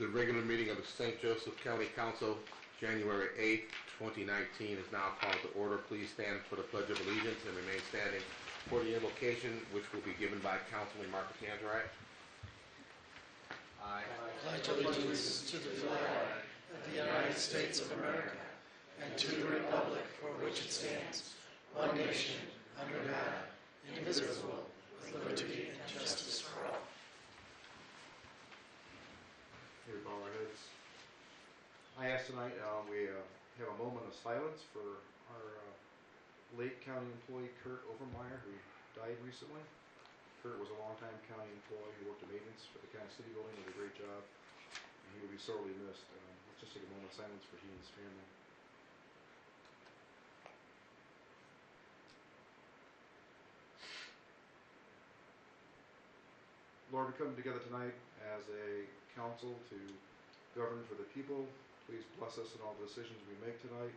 The regular meeting of the St. Joseph County Council, January 8th, 2019 is now called to order. Please stand for the Pledge of Allegiance and remain standing for the invocation, which will be given by Councilman Mark Tanzarite. I pledge allegiance to the flag of the United States of America and to the republic for which it stands, one nation, under God, indivisible, with liberty and justice for all. Here, bow our heads. I ask tonight we have a moment of silence for our late county employee Kurt Overmeyer, who died recently. Kurt was a longtime county employee who worked in maintenance for the county city building, did a great job, and he will be sorely missed. Let's just take a moment of silence for he and his family. Lord, we come together tonight as a council to govern for the people. Please bless us in all the decisions we make tonight.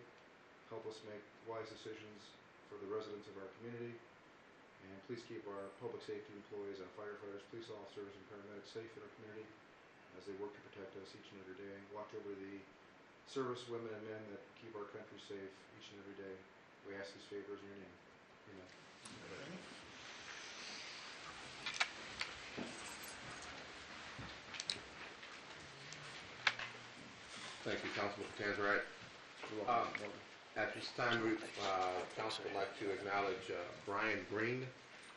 Help us make wise decisions for the residents of our community. And please keep our public safety employees, our firefighters, police officers, and paramedics safe in our community as they work to protect us each and every day. Watch over the service women and men that keep our country safe each and every day. We ask these favors in your name. Amen. Amen. Thank you, Councilman Tanzarite. At this time, Council would like to acknowledge Brian Green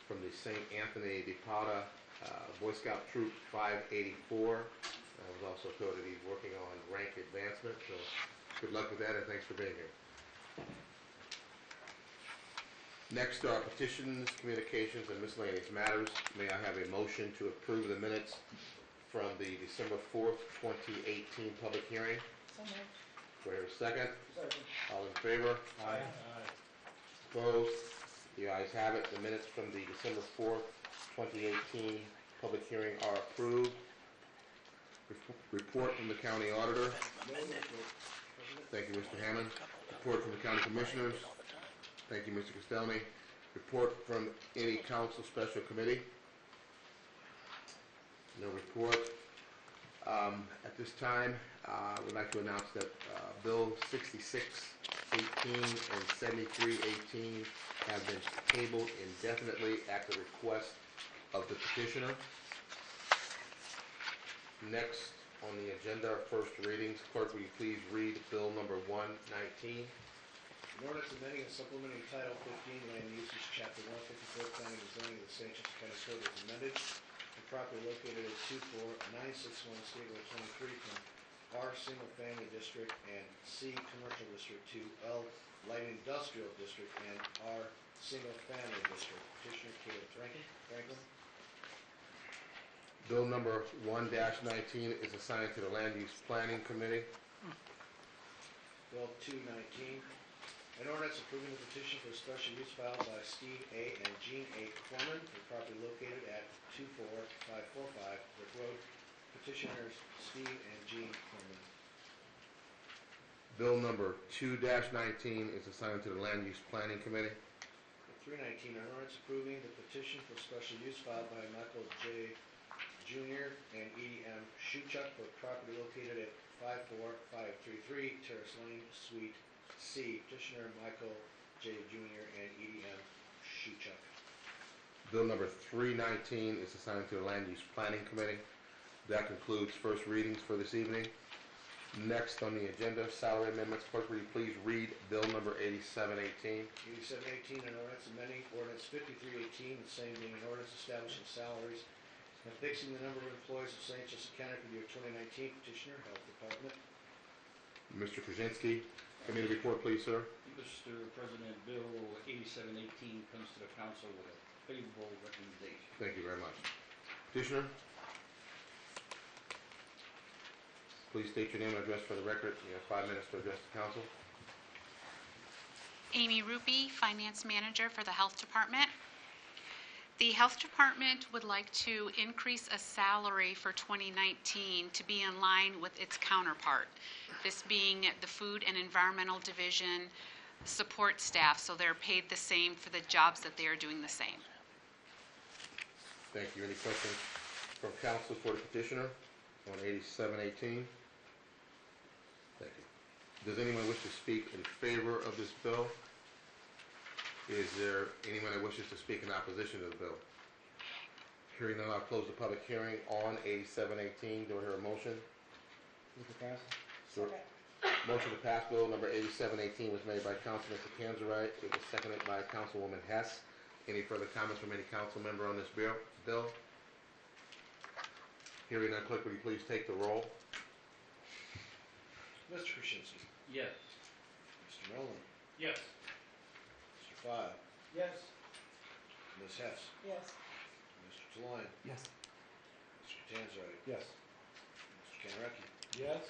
from the St. Anthony de Padua Boy Scout Troop 584. I was also told that he's working on rank advancement, so good luck with that and thanks for being here. Next are petitions, communications, and miscellaneous matters. May I have a motion to approve the minutes from the December 4th, 2018 public hearing? So moved. Do I hear a second? Second. All in favor? Aye. Opposed? The ayes have it. The minutes from the December 4th, 2018 public hearing are approved. Report from the county auditor. Thank you, Mr. Hammond. Report from the county commissioners. Thank you, Mr. Castelny. Report from any council special committee. No report. At this time, I would like to announce that Bill 6618 and 7318 have been tabled indefinitely at the request of the petitioner. Next on the agenda, first readings. Clerk, will you please read Bill number 119? An ordinance amending and supplementing Title 15 Land Uses, Chapter 154, Planning and Zoning of the St. Joseph County Code is amended. The property located at 24961 State Road 23 from R Single Family District and C Commercial District to L Light Industrial District and R Single Family District. Petitioner Caleb Franklin. Bill number 1-19 is assigned to the Land Use Planning Committee. Bill 219. An ordinance approving the petition for a special use filed by Steve A. and Jean A. Corman for property located at 24545 Brick Road. Petitioners Steve and Jean Corman. Bill number 2-19 is assigned to the Land Use Planning Committee. 319. An ordinance approving the petition for special use filed by Michael J. Jr. and E. M. Shuchuk for property located at 54533 Terrace Lane, Suite C. Petitioner Michael J. Jr. and E. M. Shuchuk. Bill number 319 is assigned to the Land Use Planning Committee. That concludes first readings for this evening. Next on the agenda, salary amendments. Clerk, will you please read Bill number 8718? 8718, an ordinance amending ordinance 5318, the same being an ordinance establishing salaries and fixing the number of employees of St. Joseph County for the year 2019. Petitioner, Health Department. Mr. Krasinski, committee report, please, sir. Mr. President, Bill 8718 comes to the council with a favorable recommendation. Thank you very much. Petitioner, please state your name and address for the record. You have 5 minutes to address the council. Amy Rupi, Finance Manager for the Health Department. The Health Department would like to increase a salary for 2019 to be in line with its counterpart, this being the Food and Environmental Division support staff, so they're paid the same for the jobs that they are doing the same. Thank you. Any questions from council for the petitioner? on 8718? Thank you. Does anyone wish to speak in favor of this bill? Is there anyone that wishes to speak in opposition to the bill? Hearing none, I'll close the public hearing on 8718. Do I hear a motion? Move to pass. Sure. Motion to pass bill number 8718 was made by Councilman Kanzarite. It was seconded by Councilwoman Hess. Any further comments from any council member on this bill? Hearing none, clerk, will you please take the roll? Mr. Krasinski. Yes. Mr. Nolan. Yes. Mr. File. Yes. Ms. Hess. Yes. Mr. Talon. Yes. Mr. Tanzarite. Yes. Mr. Kanareki. Yes.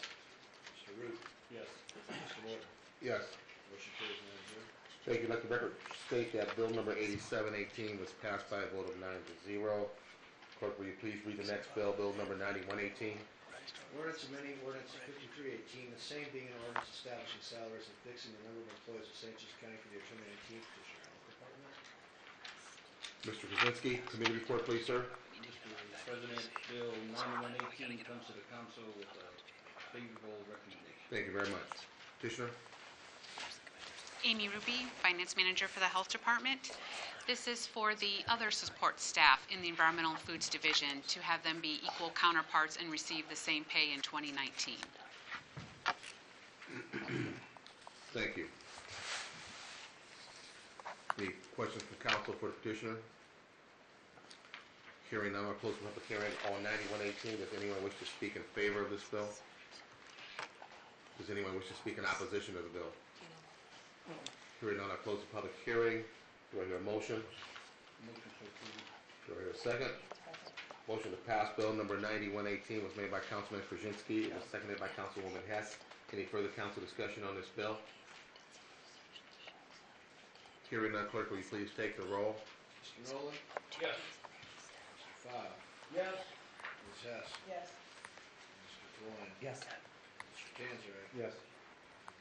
Mr. Root. Yes. Mr. Morton. Yes. Motion carries 9-0. Thank you. Let the record state that bill number 8718 was passed by a vote of 9-0. Clerk, will you please read the next bill, bill number 9118? Ordinance amending ordinance 5318, the same being an ordinance establishing salaries and fixing the number of employees of St. Joseph County for the year 2019, petitioner Health Department. Mr. Krasinski, committee report, please, sir. Mr. President, Bill 9118 comes to the council with a favorable recommendation. Thank you very much. Petitioner? Amy Ruby, Finance Manager for the Health Department. This is for the other support staff in the Environmental and Foods Division to have them be equal counterparts and receive the same pay in 2019. Thank you. Any questions from council for the petitioner? Hearing none, I'll close the public hearing on 9118. Does anyone wish to speak in favor of this bill? Does anyone wish to speak in opposition to the bill? Hearing none, I'll close the public hearing. Do I hear a motion? Motion to approve. Do I hear a second? Motion to pass bill number 9118 was made by Councilman Krasinski. It was seconded by Councilwoman Hess. Any further council discussion on this bill? Hearing none, clerk, will you please take the roll? Mr. Nolan. Yes. Mr. File. Yes. Ms. Hess. Yes. Mr. Talon. Yes. Mr. Tanzarite. Yes.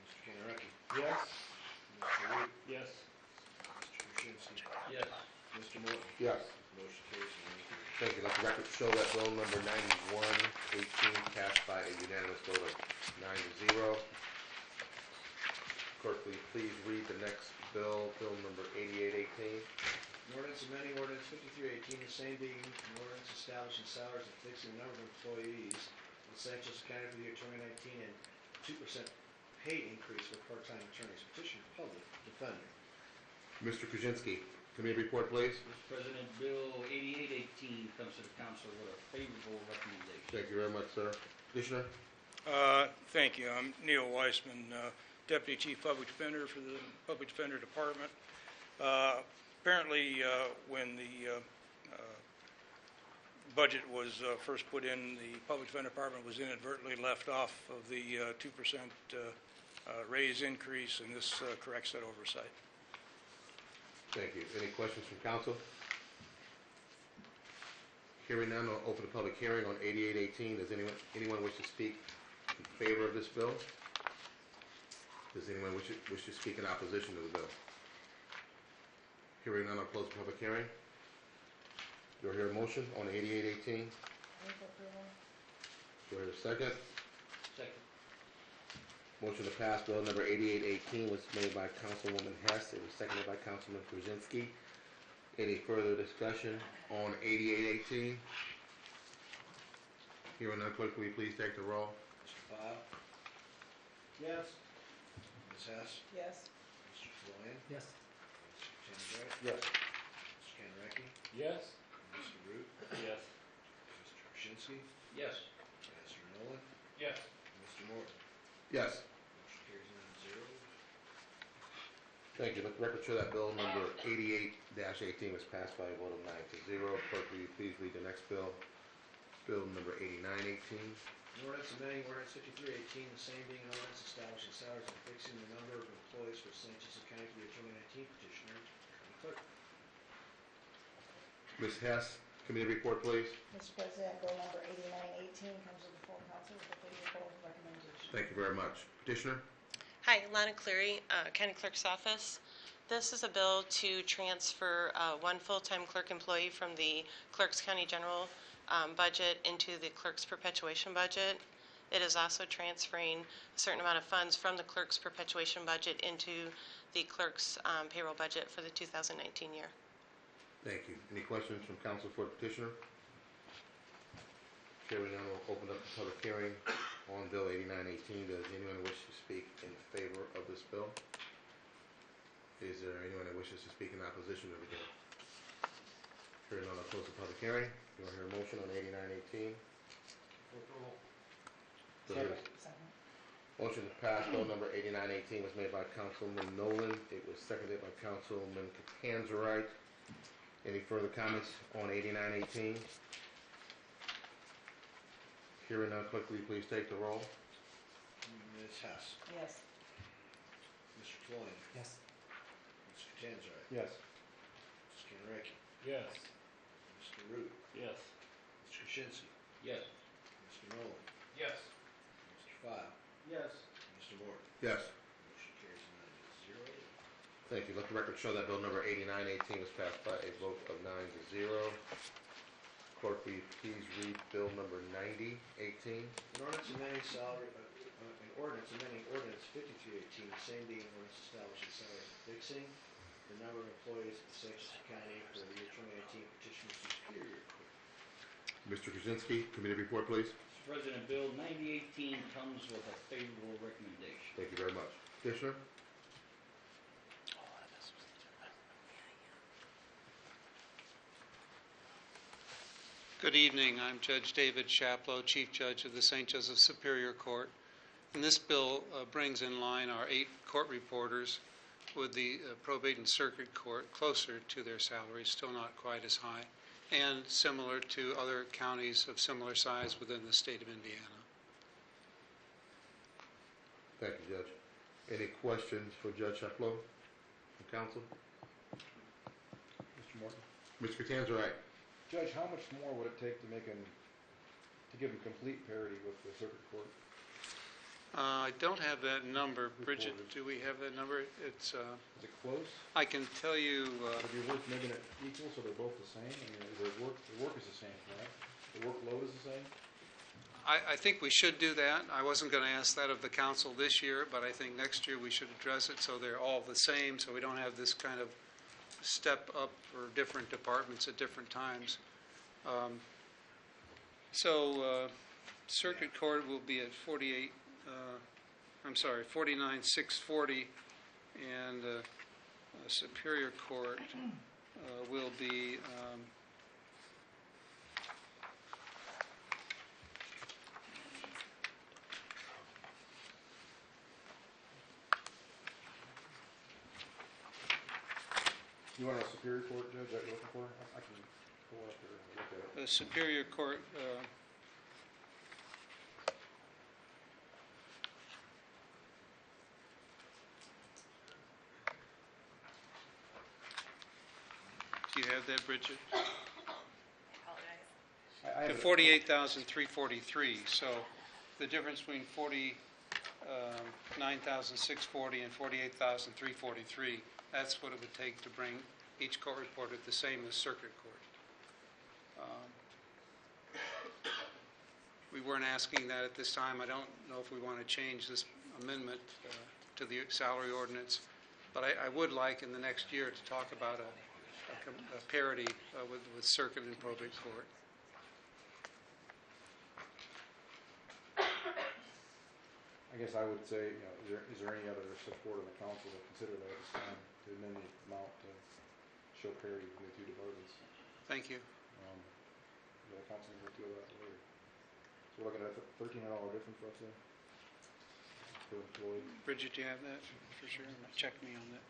Mr. Kanareki. Yes. Mr. Root. Yes. Mr. Krasinski. Yes. Mr. Morton. Yes. Motion carries 9-0. Thank you. Let the record show that bill number 9118 passed by a unanimous vote of 9-0. Clerk, will you please read the next bill, bill number 8818? An ordinance amending ordinance 5318, the same being an ordinance establishing salaries and fixing the number of employees in St. Joseph County for the year 2019 and 2% pay increase for part-time attorneys. Petition Public Defender. Mr. Krasinski, committee report, please. Mr. President, Bill 8818 comes to the council with a favorable recommendation. Thank you very much, sir. Petitioner? Thank you. I'm Neil Weissman, Deputy Chief Public Defender for the Public Defender Department. Apparently, when the budget was first put in, the Public Defender Department was inadvertently left off of the 2% raise increase, and this corrects that oversight. Thank you. Any questions from council? Hearing none, I'll open the public hearing on 8818. Does anyone wish to speak in favor of this bill? Does anyone wish to speak in opposition to the bill? Hearing none, I'll close the public hearing. Do I hear a motion on 8818? Do I hear a second? Second. Motion to pass bill number 8818 was made by Councilwoman Hess. It was seconded by Councilman Krasinski. Any further discussion on 8818? Hearing none, clerk, will you please take the roll? Mr. File. Yes. Ms. Hess. Yes. Mr. Talon. Yes. Mr. Tanzarite. Yes. Mr. Kanareki. Yes. Mr. Root. Yes. Mr. Krasinski. Yes. Mr. Nolan. Yes. Mr. Morton. Yes. Motion carries 9-0. Thank you. Let the record show that bill number 88-18 was passed by a vote of 9-0. Clerk, will you please read the next bill? Bill number 8918. An ordinance amending ordinance 5318, the same being an ordinance establishing salaries and fixing the number of employees for St. Joseph County for the year 2019. Petitioner, County Clerk. Ms. Hess, committee report, please. Mr. President, bill number 8918 comes to the full council with a favorable recommendation. Thank you very much. Petitioner? Hi, Lana Cleary, County Clerk's Office. This is a bill to transfer one full-time clerk employee from the Clerks County General budget into the clerk's perpetuation budget. It is also transferring a certain amount of funds from the clerk's perpetuation budget into the clerk's payroll budget for the 2019 year. Thank you. Any questions from council for the petitioner? Hearing none, we'll open up the public hearing on Bill 8918. Does anyone wish to speak in favor of this bill? Is there anyone that wishes to speak in opposition to the bill? Hearing none, I'll close the public hearing. Do I hear a motion on 8918? Do I hear a Second. motion to pass bill number 8918 was made by Councilman Nolan. It was seconded by Councilman Catanzarite. Any further comments on 8918? Hearing none, clerk, will you please take the roll? Ms. Hess. Yes. Mr. Twoyan. Yes. Mr. Tanzarite. Yes. Mr. Kanaraki. Yes. Mr. Root. Yes. Mr. Krasinski. Yes. Mr. Nolan. Yes. Mr. Pfeil. Yes. Mr. Morton. Yes. Motion carries 9-0. Thank you. Let the record show that bill number 8918 was passed by a vote of 9-0. Clerk, will you please read bill number 9018? An ordinance amending ordinance 5318, the same being an ordinance establishing salary and fixing the number of employees of the St. Joseph County for the year 2019 petition of Superior Court. Mr. Krasinski, committee report, please. Mr. President, Bill 9018 comes with a favorable recommendation. Thank you very much. Petitioner? Good evening. I'm Judge David Chaplow, Chief Judge of the St. Joseph Superior Court. And this bill brings in line our 8 court reporters with the probate and circuit court closer to their salaries, still not quite as high, and similar to other counties of similar size within the state of Indiana. Thank you, Judge. Any questions for Judge Chaplow from council? Mr. Morton? Mr. Catanzarite? Judge, how much more would it take to give him complete parity with the circuit court? I don't have that number. Bridget, do we have that number? It's. Is it close? I can tell you. Would it be worth making it equal so they're both the same? I mean, the work is the same, correct? The workload is the same? I think we should do that. I wasn't going to ask that of the council this year, but I think next year we should address it so they're all the same, so we don't have this kind of step up for different departments at different times. Circuit Court will be at 49,640, and Superior Court will be You want a Superior Court, Judge, that you're looking for? I can go up there and look at it. the Superior Court. Do you have that, Bridget? Apologize. I have The it. 48,343. So the difference between 49,640 and 48,343. That's what it would take to bring each court reporter the same as circuit court. We weren't asking that at this time. I don't know if we want to change this amendment to the salary ordinance, but I would like in the next year to talk about a parity with circuit and probate court. I guess I would say, is there any other support on the council to consider that at this time to amend the amount to show parity between the two departments? Thank you. The council will feel that later. So we're looking at a $1,300 difference roughly per employee. Bridget, do you have that for sure? Check me on that.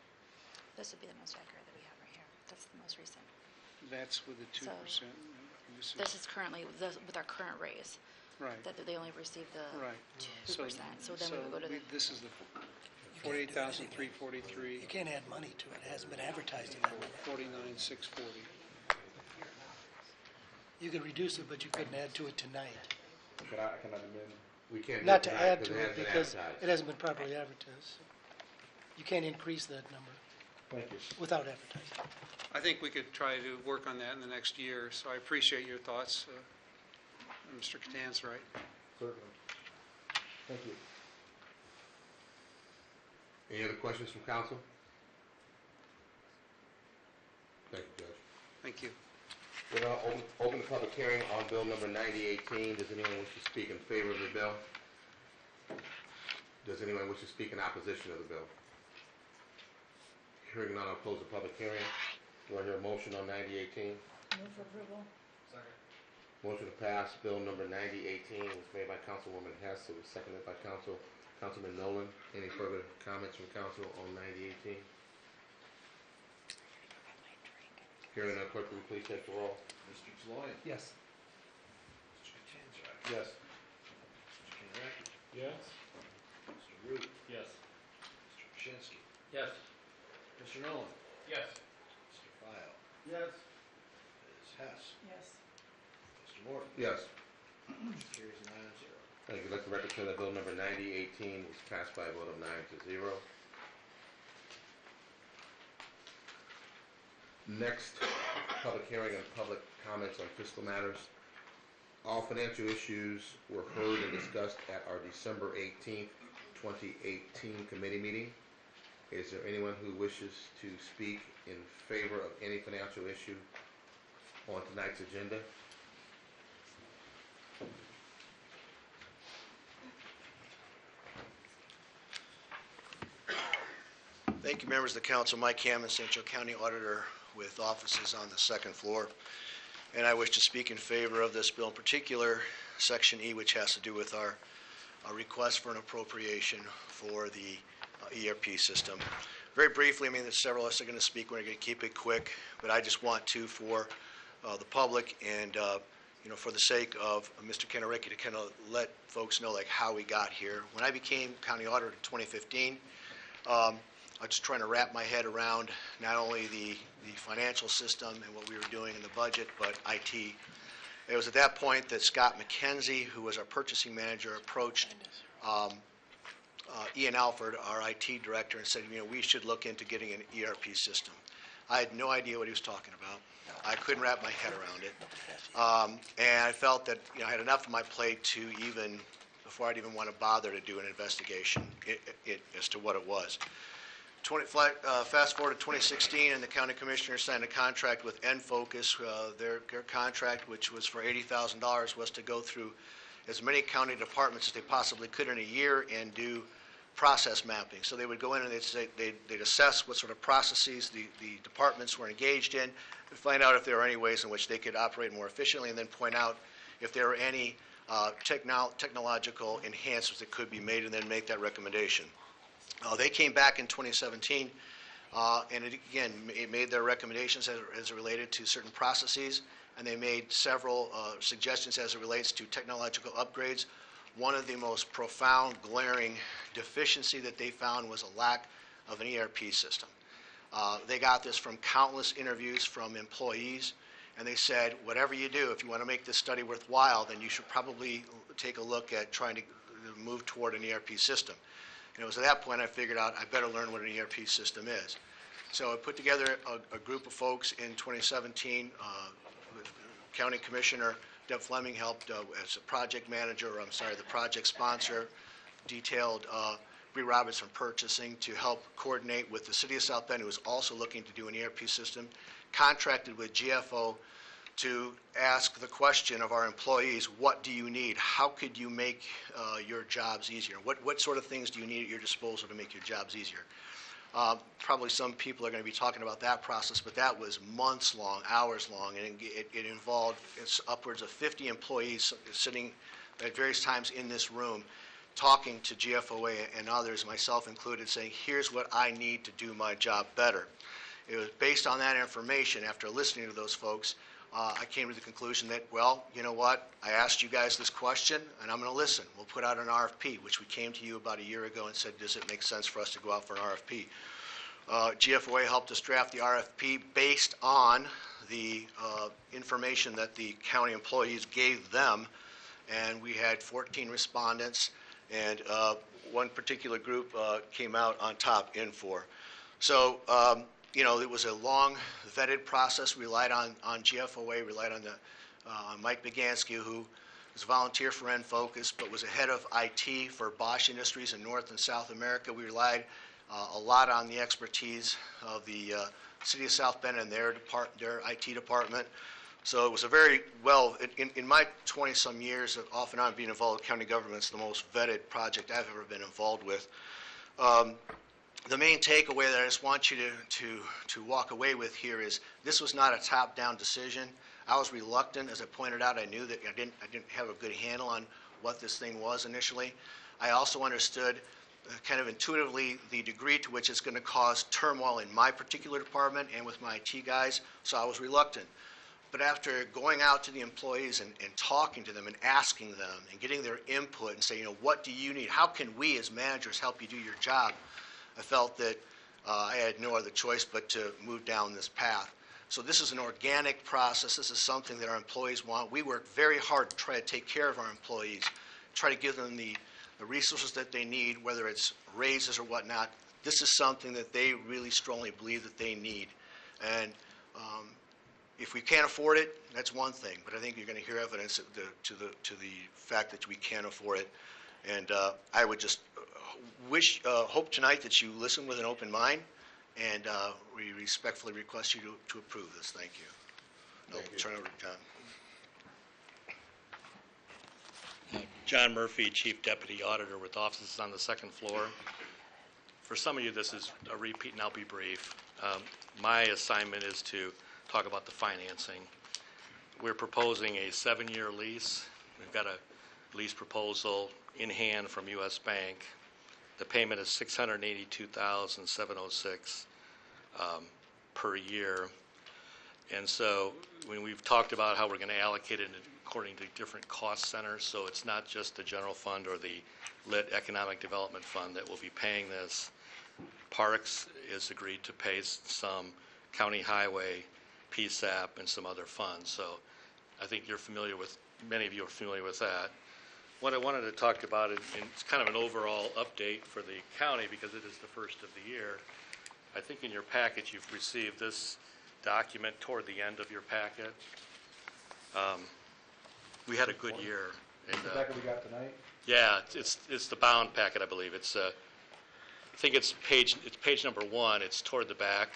This would be the most accurate that we have right here. That's the most recent. That's with the 2%. So, This is currently with our current raise. Right. That they only received the Right. 2%. So then we would go to the. This is the 48,343, You can't add money to it. It hasn't been advertised in that way. 49,640. You could reduce it, but you couldn't add to it tonight. Can I amend? We can't do Not it to tonight add to it it hasn't been because advertised. it hasn't been properly advertised. You can't increase that number Thank you. without advertising. I think we could try to work on that in the next year, so I appreciate your thoughts, Mr. Catan's right. Certainly. Thank you. Any other questions from council? Thank you, Judge. Thank you. We'll now open the public hearing on bill number 9018. Does anyone wish to speak in favor of the bill? Does anyone wish to speak in opposition of the bill? Hearing none, I'll close the public hearing. Do I hear a motion on 9018? Move for approval. Motion to pass bill number 9018 was made by Councilwoman Hess. It was seconded by Councilman Nolan. Any further comments from council on 9018? Hearing none, clerk, will you please take the roll? Mr. Taloy? Yes. Mr. Kaczynski? Yes. Mr. Kanaraki? Yes. Mr. Root? Yes. Mr. Krasinski? Yes. Mr. Nolan? Yes. Mr. File? Yes. Ms. Hess? Yes. Mr. Morton? Yes. Motion carries 9-0. Thank you. Let the record show that bill number 9018 was passed by a vote of 9-0. Next, public hearing and public comments on fiscal matters. All financial issues were heard and discussed at our December 18th, 2018 committee meeting. Is there anyone who wishes to speak in favor of any financial issue on tonight's agenda? Thank you, members of the council. Mike Hammond, St. Joe County Auditor with offices on the second floor. And I wish to speak in favor of this bill, in particular, Section E, which has to do with our request for an appropriation for the ERP system. Very briefly, I mean, there's several of us are going to speak. We're going to keep it quick, but I just want to, for the public and for the sake of Mr. Kanaraki, to kind of let folks know like how we got here. When I became county auditor in 2015, I was just trying to wrap my head around not only the financial system and what we were doing in the budget, but IT. It was at that point that Scott McKenzie, who was our purchasing manager, approached Ian Alford, our IT director, and said, we should look into getting an ERP system. I had no idea what he was talking about. I couldn't wrap my head around it. And I felt that I had enough on my plate to even, before I'd even want to bother to do an investigation as to what it was. Fast forward to 2016, and the county commissioner signed a contract with Enfocus. Their contract, which was for $80,000, was to go through as many county departments as they possibly could in a year and do process mapping. So they would go in and they'd assess what sort of processes the departments were engaged in, and find out if there were any ways in which they could operate more efficiently, and then point out if there were any technological enhancements that could be made, and then make that recommendation. They came back in 2017, and it made their recommendations as it related to certain processes, and they made several suggestions as it relates to technological upgrades. One of the most profound, glaring deficiency that they found was a lack of an ERP system. They got this from countless interviews from employees, and they said, whatever you do, if you want to make this study worthwhile, then you should probably take a look at trying to move toward an ERP system. And it was at that point I figured out I better learn what an ERP system is. So I put together a group of folks in 2017. County Commissioner Deb Fleming helped as a project manager, the project sponsor, detailed Bree Roberts from purchasing to help coordinate with the City of South Bend, who was also looking to do an ERP system, contracted with GFO to ask the question of our employees, what do you need? How could you make your jobs easier? What sort of things do you need at your disposal to make your jobs easier? Probably some people are going to be talking about that process, but that was months long, hours long, and it involved upwards of 50 employees sitting at various times in this room talking to GFOA and others, myself included, saying, here's what I need to do my job better. It was based on that information, after listening to those folks, I came to the conclusion that, well, you know what, I asked you guys this question, and I'm going to listen. We'll put out an RFP, which we came to you about a year ago and said, does it make sense for us to go out for an RFP? GFOA helped us draft the RFP based on the information that the county employees gave them, and we had 14 respondents, and one particular group came out on top, Infor. So, it was a long vetted process. We relied on GFOA, relied on Mike Begansky, who was a volunteer for Enfocus, but was a head of IT for Bosch Industries in North and South America. We relied a lot on the expertise of the City of South Bend and their IT department. So it was a very well, in my 20-some years of off and on being involved with county government, it's the most vetted project I've ever been involved with. The main takeaway that I just want you to walk away with here is this was not a top-down decision. I was reluctant, as I pointed out. I knew that I didn't have a good handle on what this thing was initially. I also understood kind of intuitively the degree to which it's going to cause turmoil in my particular department and with my IT guys, so I was reluctant. But after going out to the employees and talking to them and asking them and getting their input and saying, what do you need? How can we as managers help you do your job? I felt that I had no other choice but to move down this path. So this is an organic process. This is something that our employees want. We work very hard to try to take care of our employees, try to give them the resources that they need, whether it's raises or whatnot. This is something that they really strongly believe that they need. And if we can't afford it, that's one thing. But I think you're going to hear evidence to the fact that we can afford it. And I would just hope tonight that you listen with an open mind, and we respectfully request you to approve this. Thank you. I'll turn over to John. John Murphy, Chief Deputy Auditor with offices on the second floor. For some of you, this is a repeat, and I'll be brief. My assignment is to talk about the financing. We're proposing a 7-year lease. We've got a lease proposal in hand from U.S. Bank. The payment is $682,706 per year. And so when we've talked about how we're going to allocate it according to different cost centers, so it's not just the general fund or the lit economic development fund that will be paying this. Parks is agreed to pay some, county highway, PSAP, and some other funds. So I think you're familiar with, many of you are familiar with that. What I wanted to talk about is it's kind of an overall update for the county because it is the first of the year. I think in your packet you've received this document toward the end of your packet. We had a good year. The packet we got tonight? Yeah, it's the bound packet, I believe. It's I think it's page number 1. It's toward the back.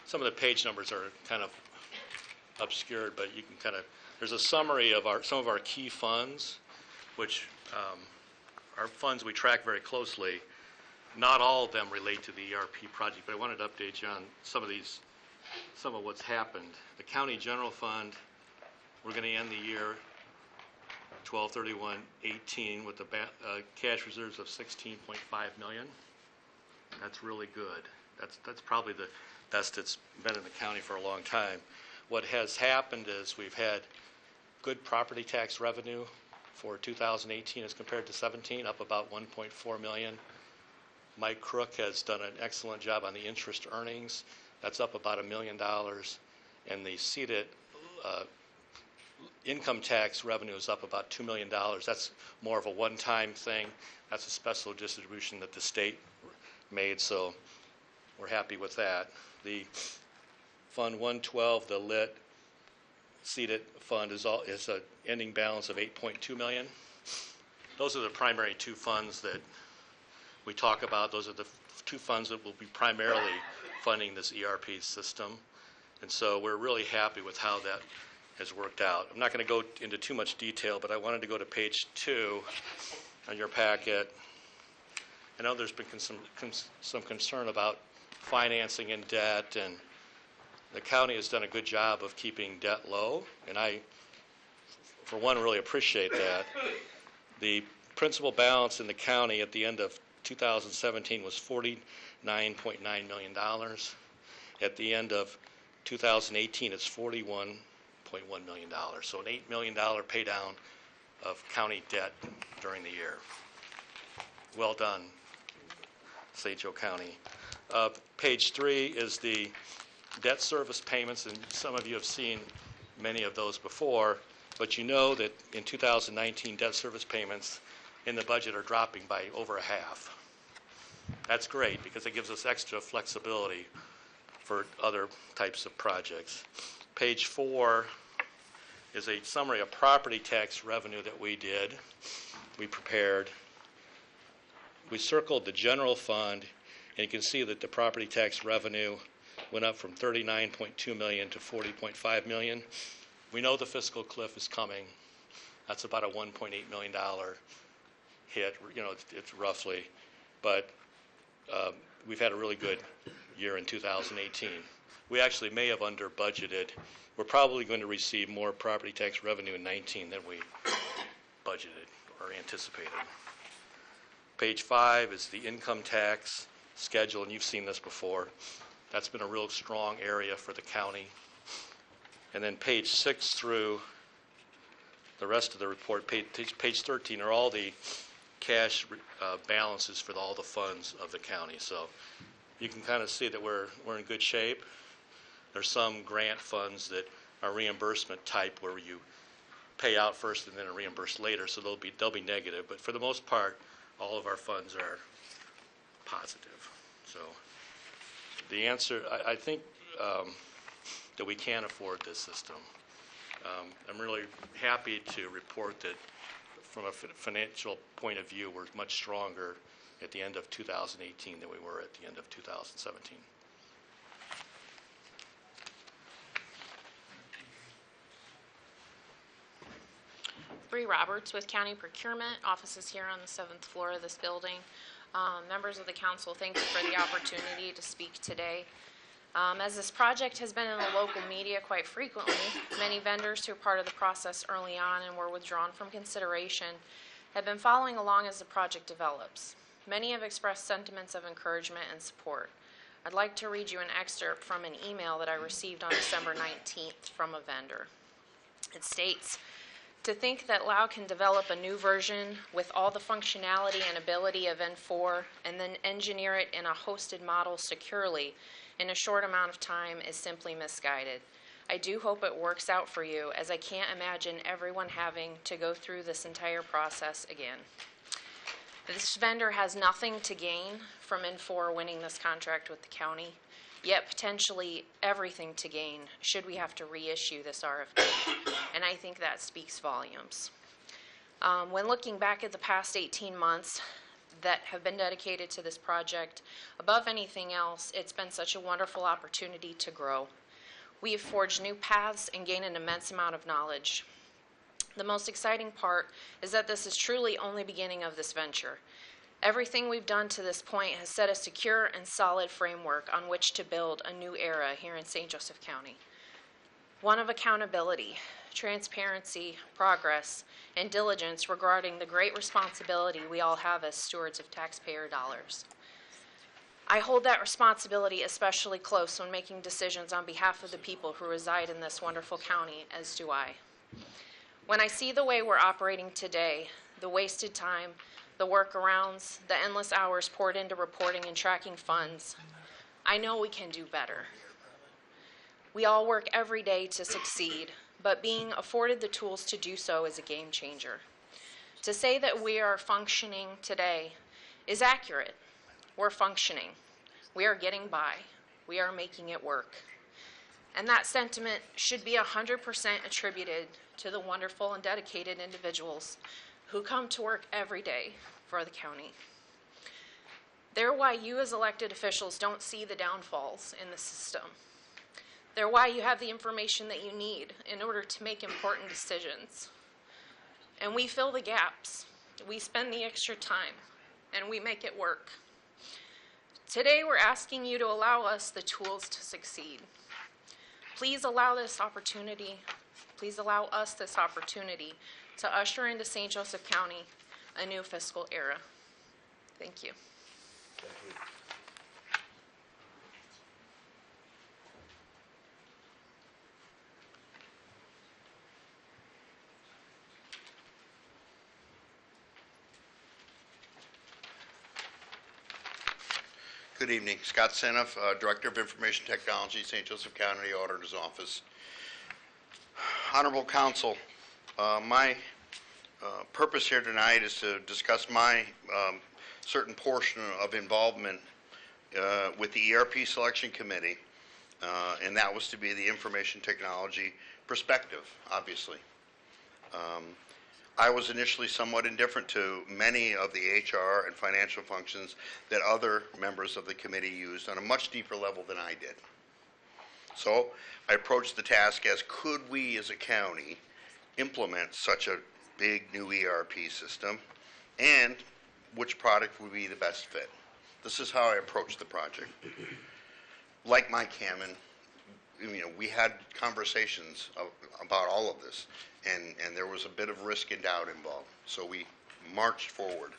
Some of the page numbers are kind of obscured, but you can kind of. There's a summary of some of our key funds, which are funds we track very closely. Not all of them relate to the ERP project, but I wanted to update you on some of what's happened. The county general fund, we're going to end the year 12/31/18 with the cash reserves of $16.5 million. That's really good. That's probably the best it's been in the county for a long time. What has happened is we've had good property tax revenue for 2018 as compared to 17, up about $1.4 million. Mike Crook has done an excellent job on the interest earnings. That's up about $1 million. And the seated income tax revenue is up about $2 million. That's more of a one-time thing. That's a special distribution that the state made, so we're happy with that. The Fund 112, the lit seated fund, is an ending balance of $8.2 million. Those are the primary two funds that we talk about. Those are the two funds that will be primarily funding this ERP system. And so we're really happy with how that has worked out. I'm not going to go into too much detail, but I wanted to go to page 2 on your packet. I know there's been some concern about financing and debt, and the county has done a good job of keeping debt low, and I, for one, really appreciate that. The principal balance in the county at the end of 2017 was $49.9 million. At the end of 2018, it's $41.1 million. So an $8 million pay down of county debt during the year. Well done, St. Joe County. Page 3 is the debt service payments, and some of you have seen many of those before, but you know that in 2019, debt service payments in the budget are dropping by over a half. That's great because it gives us extra flexibility for other types of projects. Page 4 is a summary of property tax revenue that we did. We prepared. We circled the general fund, and you can see that the property tax revenue went up from $39.2 million to $40.5 million. We know the fiscal cliff is coming. That's about a $1.8 million hit, it's roughly. But we've had a really good year in 2018. We actually may have under budgeted. We're probably going to receive more property tax revenue in 19 than we budgeted or anticipated. Page 5 is the income tax schedule, and you've seen this before. That's been a real strong area for the county. And then page 6 through the rest of the report, page 13 are all the cash balances for all the funds of the county. So you can kind of see that we're in good shape. There's some grant funds that are reimbursement type where you pay out first and then are reimbursed later, so they'll be negative. But for the most part, all of our funds are positive. So the answer, I think that we can afford this system. I'm really happy to report that from a financial point of view, we're much stronger at the end of 2018 than we were at the end of 2017. Bree Roberts with County Procurement. Office is here on the 7th floor of this building. Members of the council, thank you for the opportunity to speak today. As this project has been in the local media quite frequently, many vendors who were part of the process early on and were withdrawn from consideration have been following along as the project develops. Many have expressed sentiments of encouragement and support. I'd like to read you an excerpt from an email that I received on December 19th from a vendor. It states, "To think that Lau can develop a new version with all the functionality and ability of N4 and then engineer it in a hosted model securely in a short amount of time is simply misguided. I do hope it works out for you, as I can't imagine everyone having to go through this entire process again." This vendor has nothing to gain from N4 winning this contract with the county, yet potentially everything to gain should we have to reissue this RFP, and I think that speaks volumes. When looking back at the past 18 months that have been dedicated to this project, above anything else, it's been such a wonderful opportunity to grow. We have forged new paths and gained an immense amount of knowledge. The most exciting part is that this is truly only the beginning of this venture. Everything we've done to this point has set a secure and solid framework on which to build a new era here in St. Joseph County. One of accountability, transparency, progress, and diligence regarding the great responsibility we all have as stewards of taxpayer dollars. I hold that responsibility especially close when making decisions on behalf of the people who reside in this wonderful county, as do I. When I see the way we're operating today, the wasted time, the workarounds, the endless hours poured into reporting and tracking funds, I know we can do better. We all work every day to succeed, but being afforded the tools to do so is a game changer. To say that we are functioning today is accurate. We're functioning. We are getting by. We are making it work. And that sentiment should be 100% attributed to the wonderful and dedicated individuals who come to work every day for the county. They're why you as elected officials don't see the downfalls in the system. They're why you have the information that you need in order to make important decisions. And we fill the gaps. We spend the extra time, and we make it work. Today, we're asking you to allow us the tools to succeed. Please allow this opportunity, please allow us this opportunity to usher into St. Joseph County a new fiscal era. Thank you. Thank you. Good evening. Scott Seneff, Director of Information Technology, St. Joseph County Auditor's Office. Honorable Council, my purpose here tonight is to discuss my certain portion of involvement with the ERP Selection Committee, and that was to be the Information Technology perspective, obviously. I was initially somewhat indifferent to many of the HR and financial functions that other members of the committee used on a much deeper level than I did. So I approached the task as, could we as a county implement such a big new ERP system, and which product would be the best fit? This is how I approached the project. Like Mike Hammond, we had conversations about all of this, and there was a bit of risk and doubt involved. So we marched forward.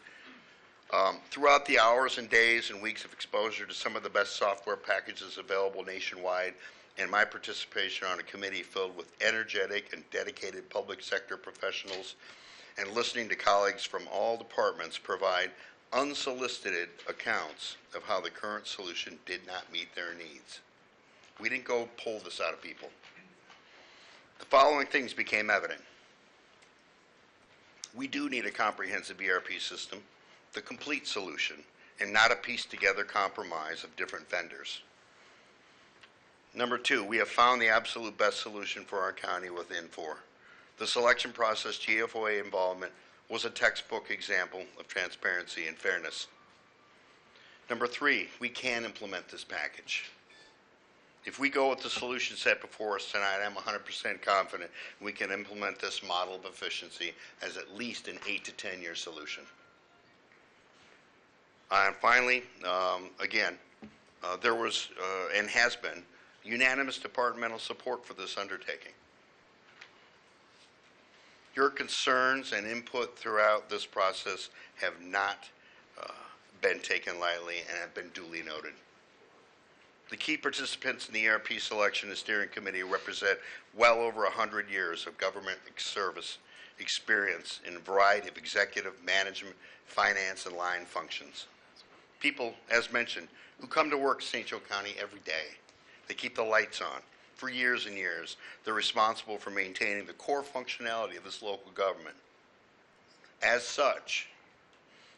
Throughout the hours and days and weeks of exposure to some of the best software packages available nationwide, and my participation on a committee filled with energetic and dedicated public sector professionals, and listening to colleagues from all departments provide unsolicited accounts of how the current solution did not meet their needs. We didn't go pull this out of people. The following things became evident. We do need a comprehensive ERP system, the complete solution, and not a pieced together compromise of different vendors. Number two, we have found the absolute best solution for our county with Infor. The selection process, GFOA involvement, was a textbook example of transparency and fairness. Number three, we can implement this package. If we go with the solution set before us tonight, I'm 100% confident we can implement this model of efficiency as at least an 8 to 10 year solution. And finally, there was and has been unanimous departmental support for this undertaking. Your concerns and input throughout this process have not been taken lightly and have been duly noted. The key participants in the ERP selection and steering committee represent well over 100 years of government service experience in a variety of executive, management, finance, and line functions. People, as mentioned, who come to work in St. Joe County every day. They keep the lights on. For years and years, they're responsible for maintaining the core functionality of this local government. As such,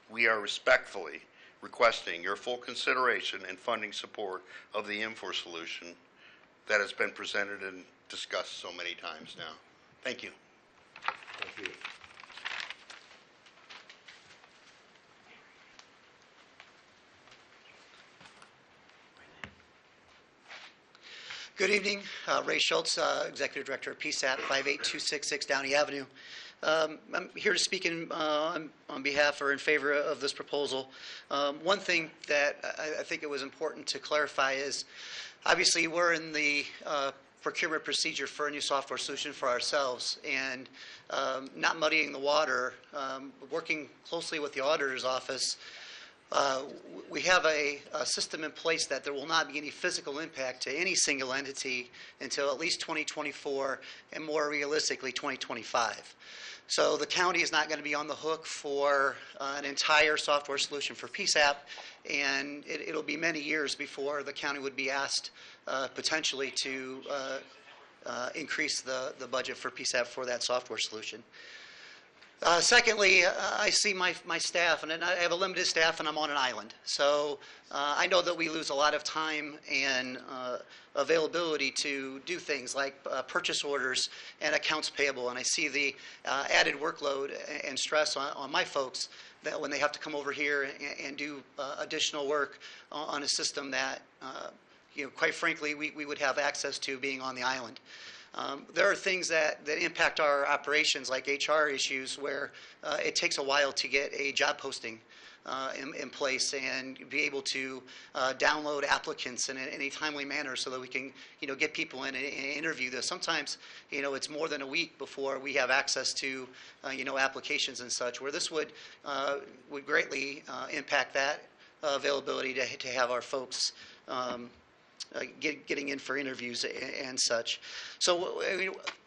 we are respectfully requesting your full consideration and funding support of the Infor solution that has been presented and discussed so many times now. Thank you. Thank you. Good evening. Ray Schultz, Executive Director of PSAP, 58266 Downey Avenue. I'm here to speak on behalf or in favor of this proposal. One thing that I think it was important to clarify is, obviously, we're in the procurement procedure for a new software solution for ourselves, and not muddying the water, working closely with the auditor's office, we have a system in place that there will not be any physical impact to any single entity until at least 2024 and more realistically 2025. So the county is not going to be on the hook for an entire software solution for PSAP, and it'll be many years before the county would be asked potentially to increase the budget for PSAP for that software solution. Secondly, I see my staff, and I have a limited staff, and I'm on an island. So I know that we lose a lot of time and availability to do things like purchase orders and accounts payable. And I see the added workload and stress on my folks that when they have to come over here and do additional work on a system that, quite frankly, we would have access to being on the island. There are things that impact our operations, like HR issues, where it takes a while to get a job posting in place and be able to download applicants in a timely manner so that we can, get people in and interview them. Sometimes, it's more than a week before we have access to, applications and such, where this would greatly impact that availability to have our folks getting in for interviews and such. So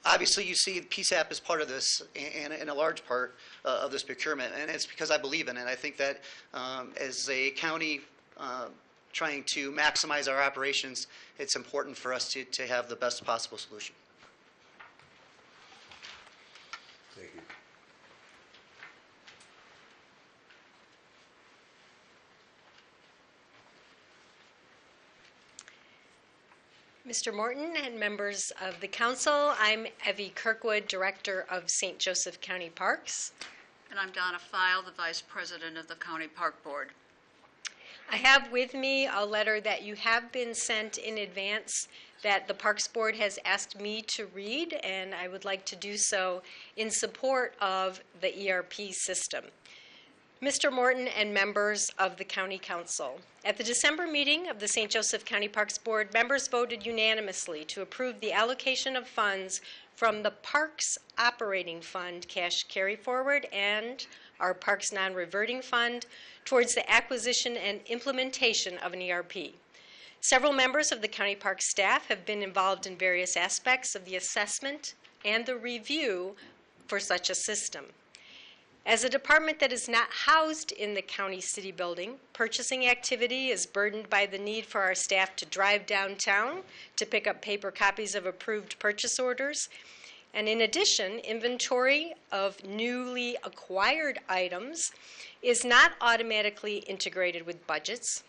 obviously you see PSAP is part of this, and a large part of this procurement, and it's because I believe in it. I think that as a county trying to maximize our operations, it's important for us to have the best possible solution. Thank you. Mr. Morton and members of the council, I'm Evie Kirkwood, Director of St. Joseph County Parks. And I'm Donna File, the Vice President of the County Park Board. I have with me a letter that you have been sent in advance that the Parks Board has asked me to read, and I would like to do so in support of the ERP system. Mr. Morton and members of the County Council, at the December meeting of the St. Joseph County Parks Board, members voted unanimously to approve the allocation of funds from the Parks Operating Fund cash carry forward and our Parks Non-Reverting Fund towards the acquisition and implementation of an ERP. Several members of the County Park staff have been involved in various aspects of the assessment and the review for such a system. As a department that is not housed in the county city building, purchasing activity is burdened by the need for our staff to drive downtown to pick up paper copies of approved purchase orders. And in addition, inventory of newly acquired items is not automatically integrated with budgets.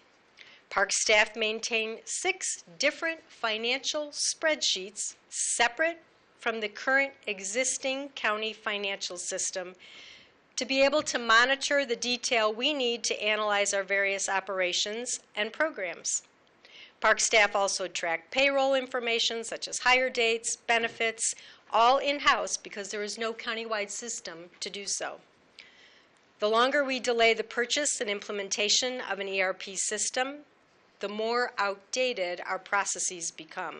Park staff maintain 6 different financial spreadsheets separate from the current existing county financial system to be able to monitor the detail we need to analyze our various operations and programs. Park staff also track payroll information such as hire dates, benefits, all in-house because there is no countywide system to do so. The longer we delay the purchase and implementation of an ERP system, the more outdated our processes become.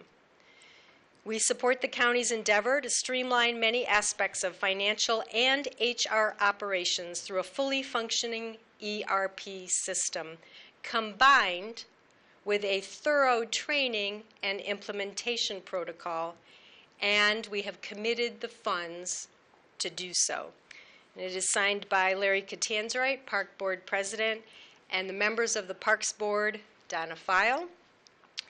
We support the county's endeavor to streamline many aspects of financial and HR operations through a fully functioning ERP system, combined with a thorough training and implementation protocol, and we have committed the funds to do so. And it is signed by Larry Catanzarite, Park Board President, and the members of the Parks Board, Donna File,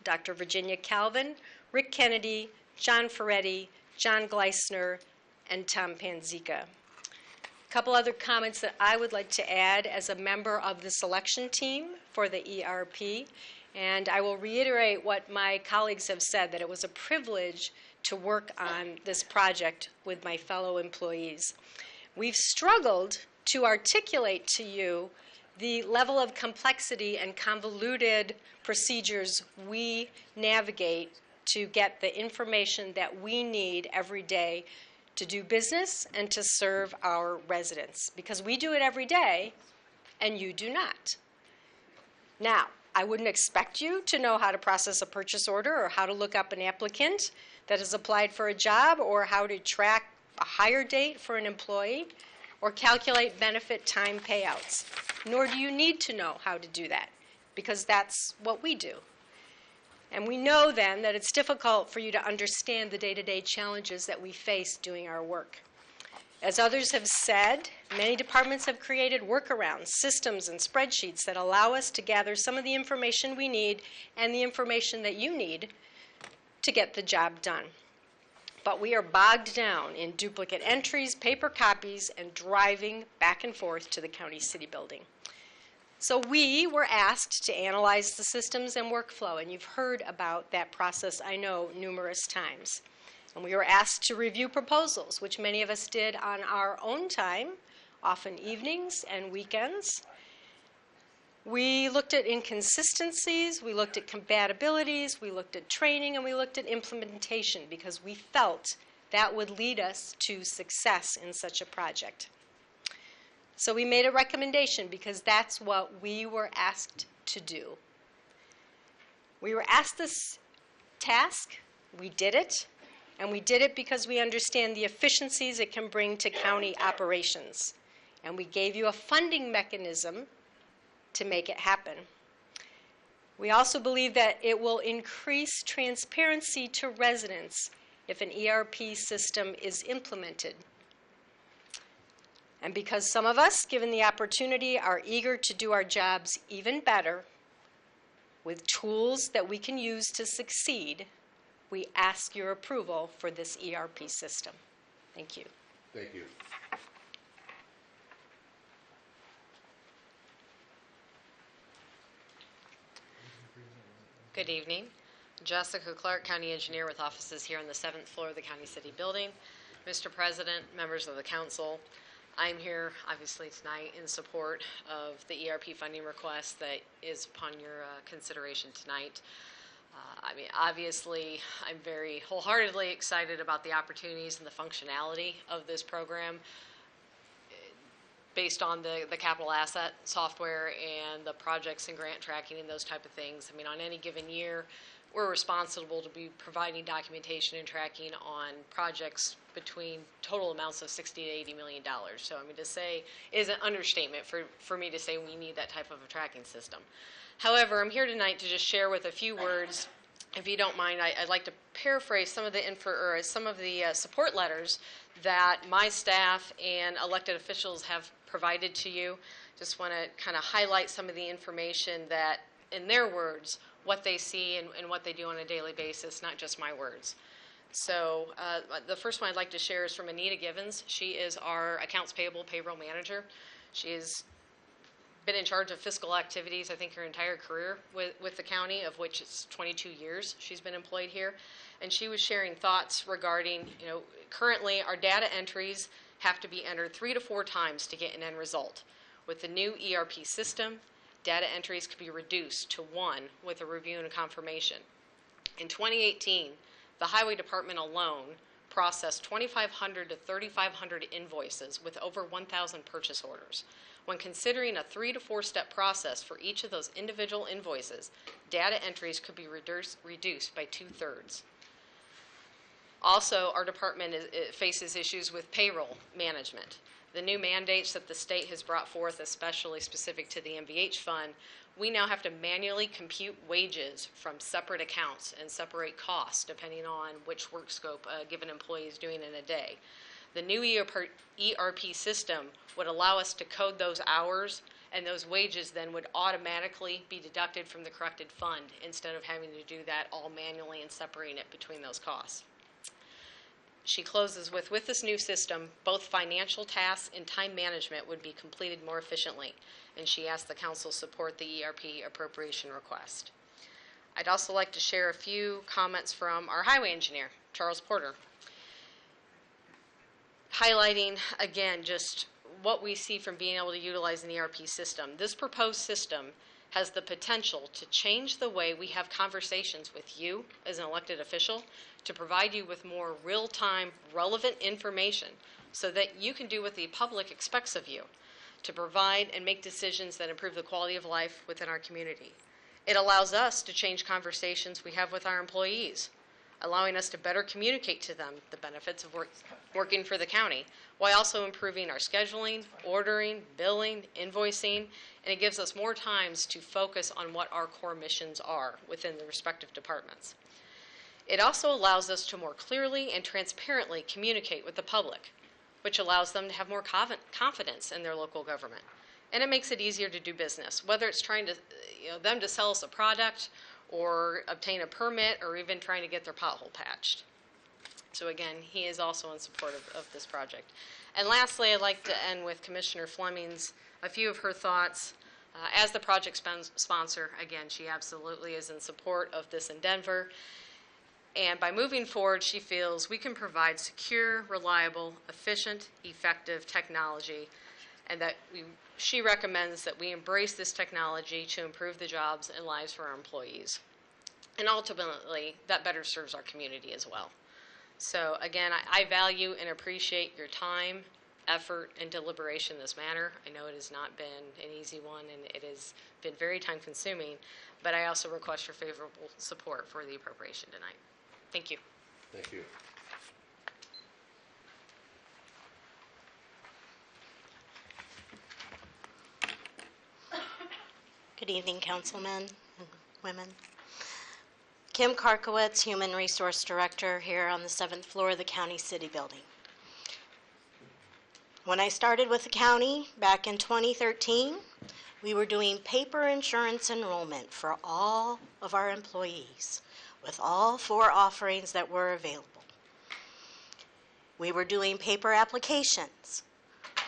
Dr. Virginia Calvin, Rick Kennedy, John Ferretti, John Gleisner, and Tom Panzica. A couple other comments that I would like to add as a member of the selection team for the ERP, and I will reiterate what my colleagues have said, that it was a privilege to work on this project with my fellow employees. We've struggled to articulate to you the level of complexity and convoluted procedures we navigate to get the information that we need every day to do business and to serve our residents, because we do it every day and you do not. Now, I wouldn't expect you to know how to process a purchase order or how to look up an applicant that has applied for a job or how to track a hire date for an employee or calculate benefit time payouts. Nor do you need to know how to do that, because that's what we do. And we know then that it's difficult for you to understand the day-to-day challenges that we face doing our work. As others have said, many departments have created workarounds, systems, and spreadsheets that allow us to gather some of the information we need and the information that you need to get the job done. But we are bogged down in duplicate entries, paper copies, and driving back and forth to the county city building. So we were asked to analyze the systems and workflow, and you've heard about that process, I know, numerous times. And we were asked to review proposals, which many of us did on our own time, often evenings and weekends. We looked at inconsistencies, we looked at compatibilities, we looked at training, and we looked at implementation, because we felt that would lead us to success in such a project. So we made a recommendation because that's what we were asked to do. We were asked this task, we did it, and we did it because we understand the efficiencies it can bring to county operations. And we gave you a funding mechanism to make it happen. We also believe that it will increase transparency to residents if an ERP system is implemented. And because some of us, given the opportunity, are eager to do our jobs even better with tools that we can use to succeed, we ask your approval for this ERP system. Thank you. Thank you. Good evening. Jessica Clark, County Engineer with offices here on the 7th floor of the County City Building. Mr. President, members of the council, I'm here obviously tonight in support of the ERP funding request that is upon your consideration tonight. I mean, obviously, I'm very wholeheartedly excited about the opportunities and the functionality of this program based on the capital asset software and the projects and grant tracking and those type of things. I mean, on any given year, we're responsible to be providing documentation and tracking on projects between total amounts of $60 to $80 million. So, I mean, to say is an understatement for me to say we need that type of a tracking system. However, I'm here tonight to just share with a few words. If you don't mind, I'd like to paraphrase some of the support letters that my staff and elected officials have provided to you. Just want to kind of highlight some of the information that, in their words, what they see and what they do on a daily basis, not just my words. So the first one I'd like to share is from Anita Givens. She is our accounts payable payroll manager. She has been in charge of fiscal activities, I think, her entire career with the county, of which it's 22 years she's been employed here. And she was sharing thoughts regarding, currently our data entries have to be entered 3 to 4 times to get an end result. With the new ERP system, data entries could be reduced to 1 with a review and a confirmation. In 2018, the Highway Department alone processed 2,500 to 3,500 invoices with over 1,000 purchase orders. When considering a 3 to 4 step process for each of those individual invoices, data entries could be reduced by 2/3. Also, our department faces issues with payroll management. The new mandates that the state has brought forth, especially specific to the MVH fund, we now have to manually compute wages from separate accounts and separate costs depending on which work scope a given employee is doing in a day. The new ERP system would allow us to code those hours, and those wages then would automatically be deducted from the corrected fund instead of having to do that all manually and separating it between those costs. She closes with this new system, both financial tasks and time management would be completed more efficiently, and she asked the council support the ERP appropriation request. I'd also like to share a few comments from our highway engineer, Charles Porter, highlighting, again, just what we see from being able to utilize an ERP system. This proposed system has the potential to change the way we have conversations with you as an elected official, to provide you with more real-time, relevant information so that you can do what the public expects of you, to provide and make decisions that improve the quality of life within our community. It allows us to change conversations we have with our employees, allowing us to better communicate to them the benefits of working for the county, while also improving our scheduling, ordering, billing, invoicing, and it gives us more times to focus on what our core missions are within the respective departments. It also allows us to more clearly and transparently communicate with the public, which allows them to have more confidence in their local government. And it makes it easier to do business, whether it's trying to, them to sell us a product or obtain a permit or even trying to get their pothole patched. So again, he is also in support of this project. And lastly, I'd like to end with Commissioner Fleming's, a few of her thoughts. As the project sponsor, again, she absolutely is in support of this endeavor. And by moving forward, she feels we can provide secure, reliable, efficient, effective technology, and that she recommends that we embrace this technology to improve the jobs and lives for our employees. And ultimately, that better serves our community as well. So again, I value and appreciate your time, effort, and deliberation in this matter. I know it has not been an easy one, and it has been very time-consuming, but I also request your favorable support for the appropriation tonight. Thank you. Thank you. Good evening, councilmen and women. Kim Karkowitz, Human Resource Director here on the 7th floor of the County City Building. When I started with the county back in 2013, we were doing paper insurance enrollment for all of our employees with all 4 offerings that were available. We were doing paper applications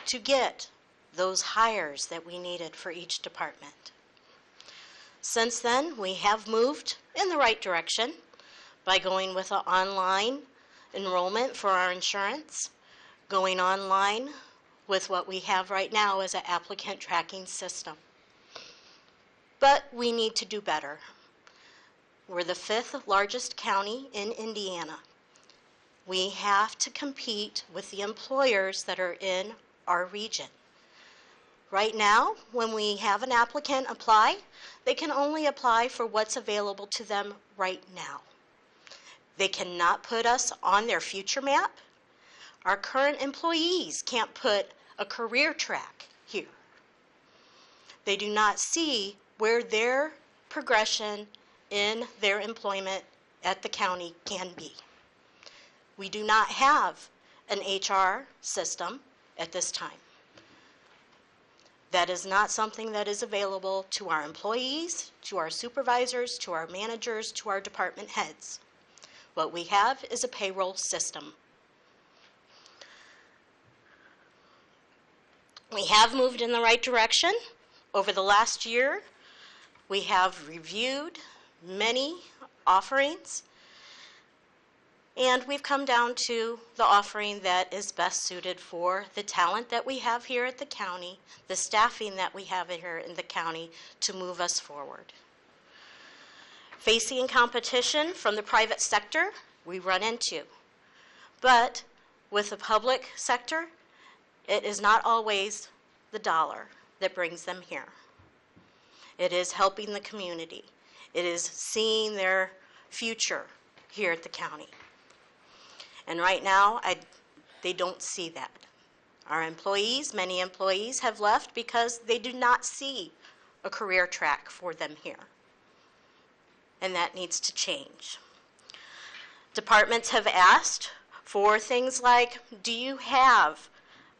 to get those hires that we needed for each department. Since then, we have moved in the right direction, by going with an online enrollment for our insurance, going online with what we have right now as an applicant tracking system. But we need to do better. We're the 5th largest county in Indiana. We have to compete with the employers that are in our region. Right now, when we have an applicant apply, they can only apply for what's available to them right now. They cannot put us on their future map. Our current employees can't put a career track here. They do not see where their progression in their employment at the county can be. We do not have an HR system at this time. That is not something that is available to our employees, to our supervisors, to our managers, to our department heads. What we have is a payroll system. We have moved in the right direction. Over the last year, we have reviewed many offerings, and we've come down to the offering that is best suited for the talent that we have here at the county, the staffing that we have here in the county to move us forward. Facing competition from the private sector, we run into. But with the public sector, it is not always the dollar that brings them here. It is helping the community. It is seeing their future here at the county. And right now, they don't see that. Our employees, many employees have left because they do not see a career track for them here. And that needs to change. Departments have asked for things like, do you have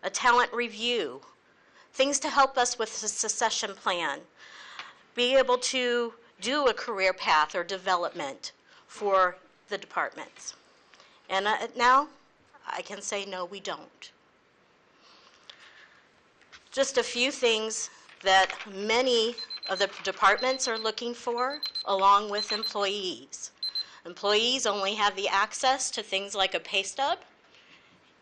a talent review? Things to help us with the succession plan. Be able to do a career path or development for the departments. And now I can say, no, we don't. Just a few things that many of the departments are looking for, along with employees. Employees only have the access to things like a pay stub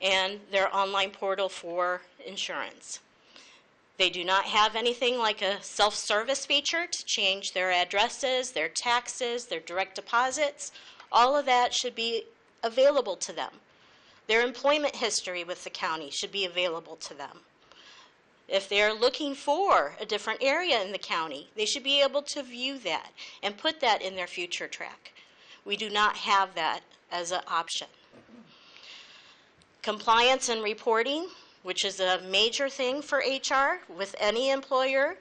and their online portal for insurance. They do not have anything like a self-service feature to change their addresses, their taxes, their direct deposits. All of that should be available to them. Their employment history with the county should be available to them. If they're looking for a different area in the county, they should be able to view that and put that in their future track. We do not have that as an option. Compliance and reporting, which is a major thing for HR with any employer.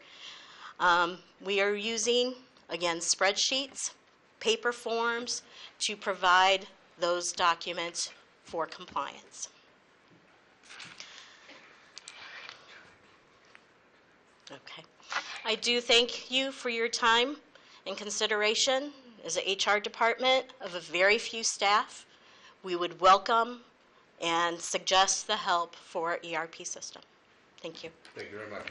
We are using, again, spreadsheets, paper forms to provide those documents for compliance. Okay. I do thank you for your time and consideration. As an HR department of a very few staff, we would welcome and suggest the help for our ERP system. Thank you. Thank you very much.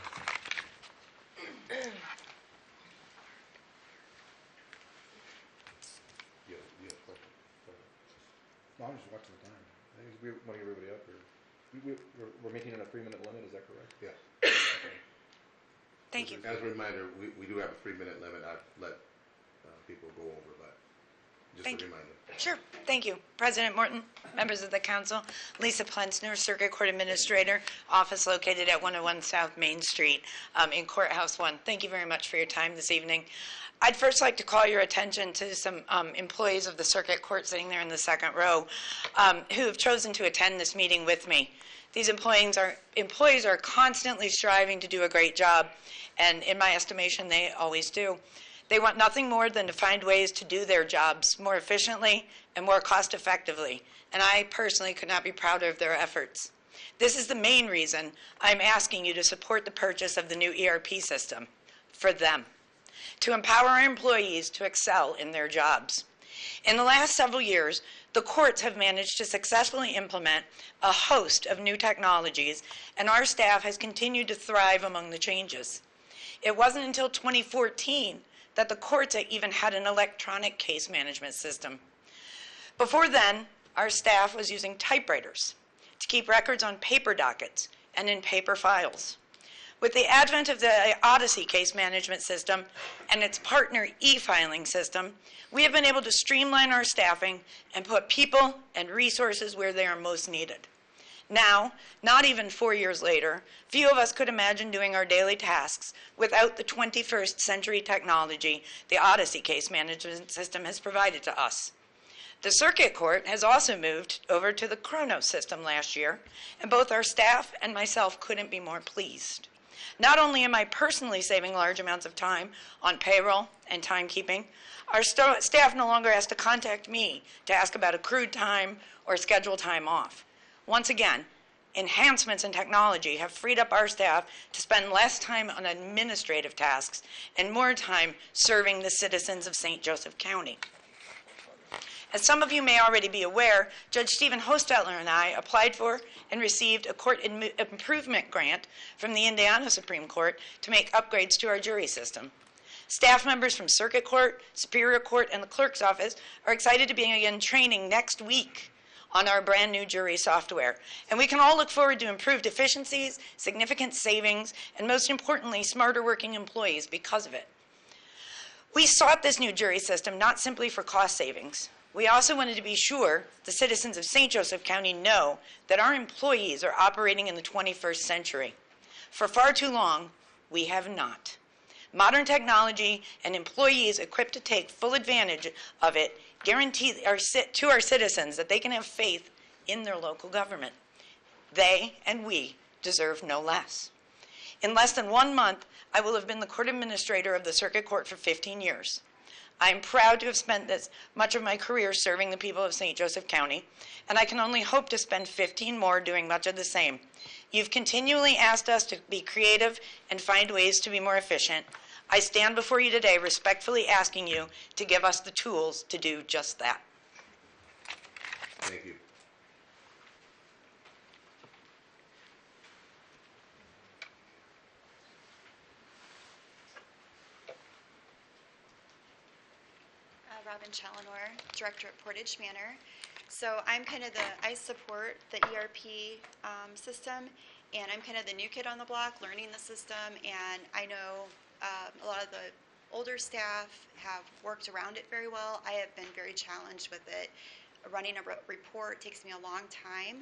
You have a question? No, I'm just watching the time. I think we want to get everybody up here. We're making it a 3-minute limit, is that correct? Yeah. Okay. Thank you. As a reminder, we do have a 3-minute limit. I've let people go over, but just Thank a you. reminder. Sure. Thank you. President Morton, members of the council, Lisa Plensner, Circuit Court Administrator, office located at 101 South Main Street in Courthouse 1. Thank you very much for your time this evening. I'd first like to call your attention to some employees of the Circuit Court sitting there in the second row who have chosen to attend this meeting with me. These employees are constantly striving to do a great job, and in my estimation, they always do. They want nothing more than to find ways to do their jobs more efficiently and more cost effectively, and I personally could not be prouder of their efforts. This is the main reason I'm asking you to support the purchase of the new ERP system for them, to empower our employees to excel in their jobs. In the last several years, the courts have managed to successfully implement a host of new technologies, and our staff has continued to thrive among the changes. It wasn't until 2014 that the courts even had an electronic case management system. Before then, our staff was using typewriters to keep records on paper dockets and in paper files. With the advent of the Odyssey case management system and its partner e-filing system, we have been able to streamline our staffing and put people and resources where they are most needed. Now, not even 4 years later, few of us could imagine doing our daily tasks without the 21st century technology the Odyssey case management system has provided to us. The Circuit Court has also moved over to the Kronos system last year, and both our staff and myself couldn't be more pleased. Not only am I personally saving large amounts of time on payroll and timekeeping, our staff no longer has to contact me to ask about accrued time or scheduled time off. Once again, enhancements in technology have freed up our staff to spend less time on administrative tasks and more time serving the citizens of St. Joseph County. As some of you may already be aware, Judge Stephen Hostetler and I applied for and received a court improvement grant from the Indiana Supreme Court to make upgrades to our jury system. Staff members from Circuit Court, Superior Court, and the Clerk's Office are excited to begin training next week on our brand new jury software. And we can all look forward to improved efficiencies, significant savings, and most importantly, smarter working employees because of it. We sought this new jury system not simply for cost savings. We also wanted to be sure the citizens of St. Joseph County know that our employees are operating in the 21st century. For far too long, we have not. Modern technology and employees equipped to take full advantage of it guarantee to our citizens that they can have faith in their local government. They and we deserve no less. In less than 1 month, I will have been the court administrator of the Circuit Court for 15 years. I am proud to have spent this much of my career serving the people of St. Joseph County, and I can only hope to spend 15 more doing much of the same. You've continually asked us to be creative and find ways to be more efficient. I stand before you today respectfully asking you to give us the tools to do just that. Thank you. Robin Challenor, Director at Portage Manor. So I'm kind of I support the ERP system, and I'm kind of the new kid on the block learning the system, and I know a lot of the older staff have worked around it very well. I have been very challenged with it. Running a report takes me a long time.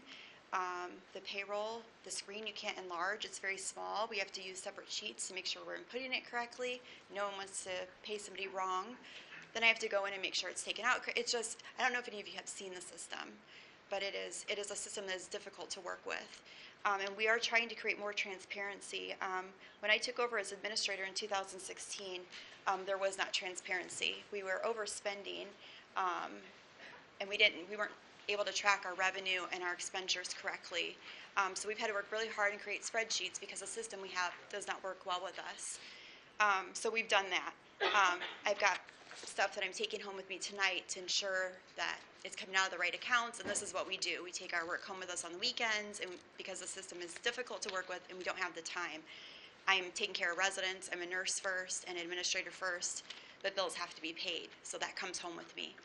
The payroll, the screen you can't enlarge, it's very small. We have to use separate sheets to make sure we're inputting it correctly. No one wants to pay somebody wrong. Then I have to go in and make sure it's taken out. It's just, I don't know if any of you have seen the system, but it is a system that is difficult to work with. And we are trying to create more transparency. When I took over as administrator in 2016, there was not transparency. We were overspending, and we weren't able to track our revenue and our expenditures correctly. So we've had to work really hard and create spreadsheets because the system we have does not work well with us. So we've done that. I've got stuff that I'm taking home with me tonight to ensure that it's coming out of the right accounts, and this is what we do. We take our work home with us on the weekends, and because the system is difficult to work with and we don't have the time. I'm taking care of residents. I'm a nurse first and administrator first, but bills have to be paid, so that comes home with me.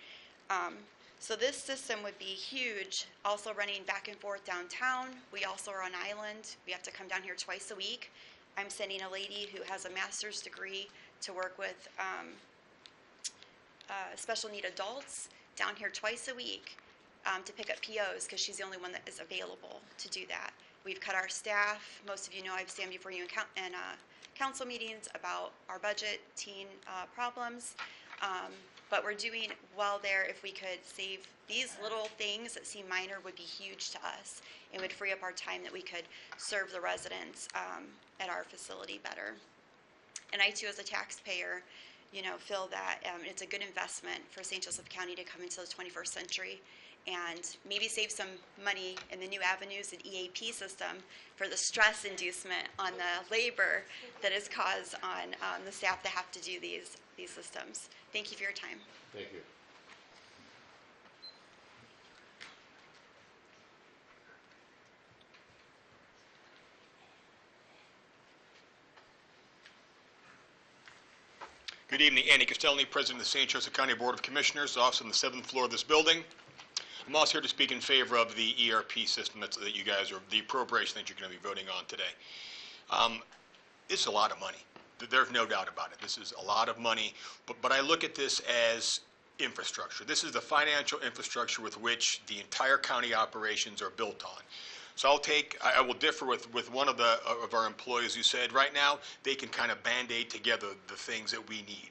So this system would be huge. Also running back and forth downtown. We also are on island. We have to come down here twice a week. I'm sending a lady who has a master's degree to work with special need adults down here twice a week to pick up POs because she's the only one that is available to do that. We've cut our staff. Most of you know I've stand before you in council meetings about our budgeting problems, but we're doing well there. If we could save these little things that seem minor would be huge to us and would free up our time that we could serve the residents at our facility better. And I too, as a taxpayer, feel that it's a good investment for St. Joseph County to come into the 21st century and maybe save some money in the new avenues and EAP system for the stress inducement on the labor that is caused on the staff that have to do these systems. Thank you for your time. Thank you. Good evening, Andy Castellani, President of the St. Joseph County Board of Commissioners, office on the 7th floor of this building. I'm also here to speak in favor of the ERP system that you guys are, the appropriation that you're going to be voting on today. It's a lot of money. There's no doubt about it. This is a lot of money, but I look at this as infrastructure. This is the financial infrastructure with which the entire county operations are built on. So I will differ with one of our employees who said right now they can kind of band-aid together the things that we need.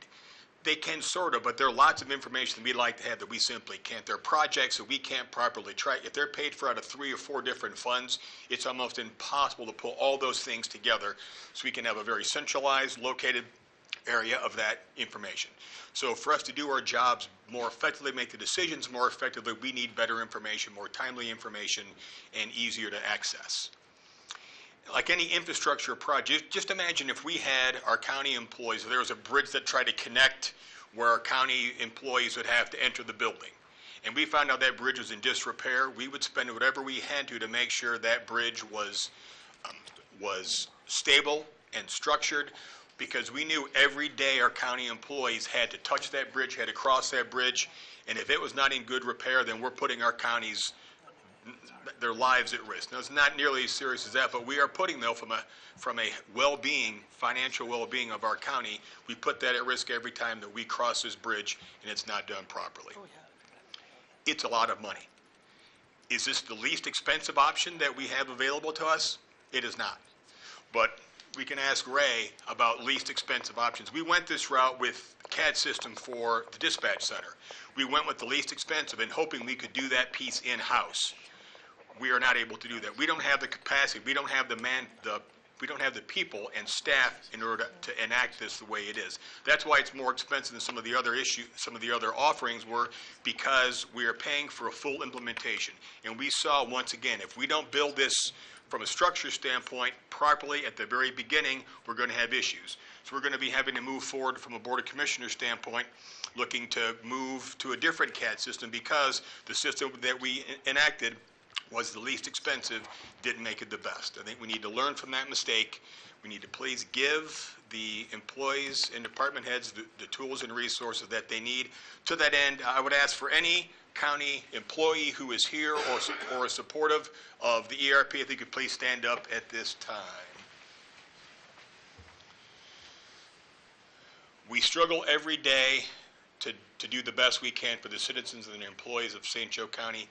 They can sort of, but there are lots of information that we'd like to have that we simply can't. There are projects that we can't properly track. If they're paid for out of 3 or 4 different funds, it's almost impossible to pull all those things together so we can have a very centralized, located area of that information. So for us to do our jobs more effectively, make the decisions more effectively, we need better information, more timely information, and easier to access. Like any infrastructure project, just imagine if we had our county employees, there was a bridge that tried to connect where our county employees would have to enter the building. And we found out that bridge was in disrepair, we would spend whatever we had to make sure that bridge was stable and structured, because we knew every day our county employees had to touch that bridge, had to cross that bridge, and if it was not in good repair, then we're putting our counties, their lives at risk. Now, it's not nearly as serious as that, but we are putting, though, from a well-being, financial well-being of our county, we put that at risk every time that we cross this bridge and it's not done properly. It's a lot of money. Is this the least expensive option that we have available to us? It is not. But we can ask Ray about least expensive options. We went this route with CAD system for the dispatch center. We went with the least expensive and hoping we could do that piece in-house. We are not able to do that. We don't have the capacity. We don't have we don't have the people and staff in order to enact this the way it is. That's why it's more expensive than some of the other offerings were, because we are paying for a full implementation. And we saw, once again, if we don't build this from a structure standpoint properly at the very beginning, we're going to have issues. So we're going to be having to move forward from a Board of Commissioners standpoint, looking to move to a different CAD system, because the system that we enacted was the least expensive, didn't make it the best. I think we need to learn from that mistake. We need to please give the employees and department heads the tools and resources that they need. To that end, I would ask for any county employee who is here or is supportive of the ERP, if they could please stand up at this time. We struggle every day to do the best we can for the citizens and the employees of St. Joe County.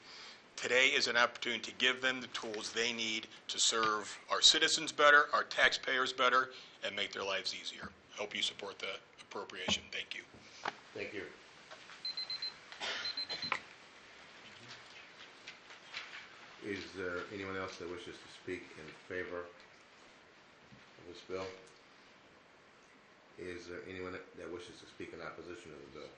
Today is an opportunity to give them the tools they need to serve our citizens better, our taxpayers better, and make their lives easier. I hope you support the appropriation. Thank you. Thank you. Is there anyone else that wishes to speak in favor of this bill? Is there anyone that wishes to speak in opposition to the bill?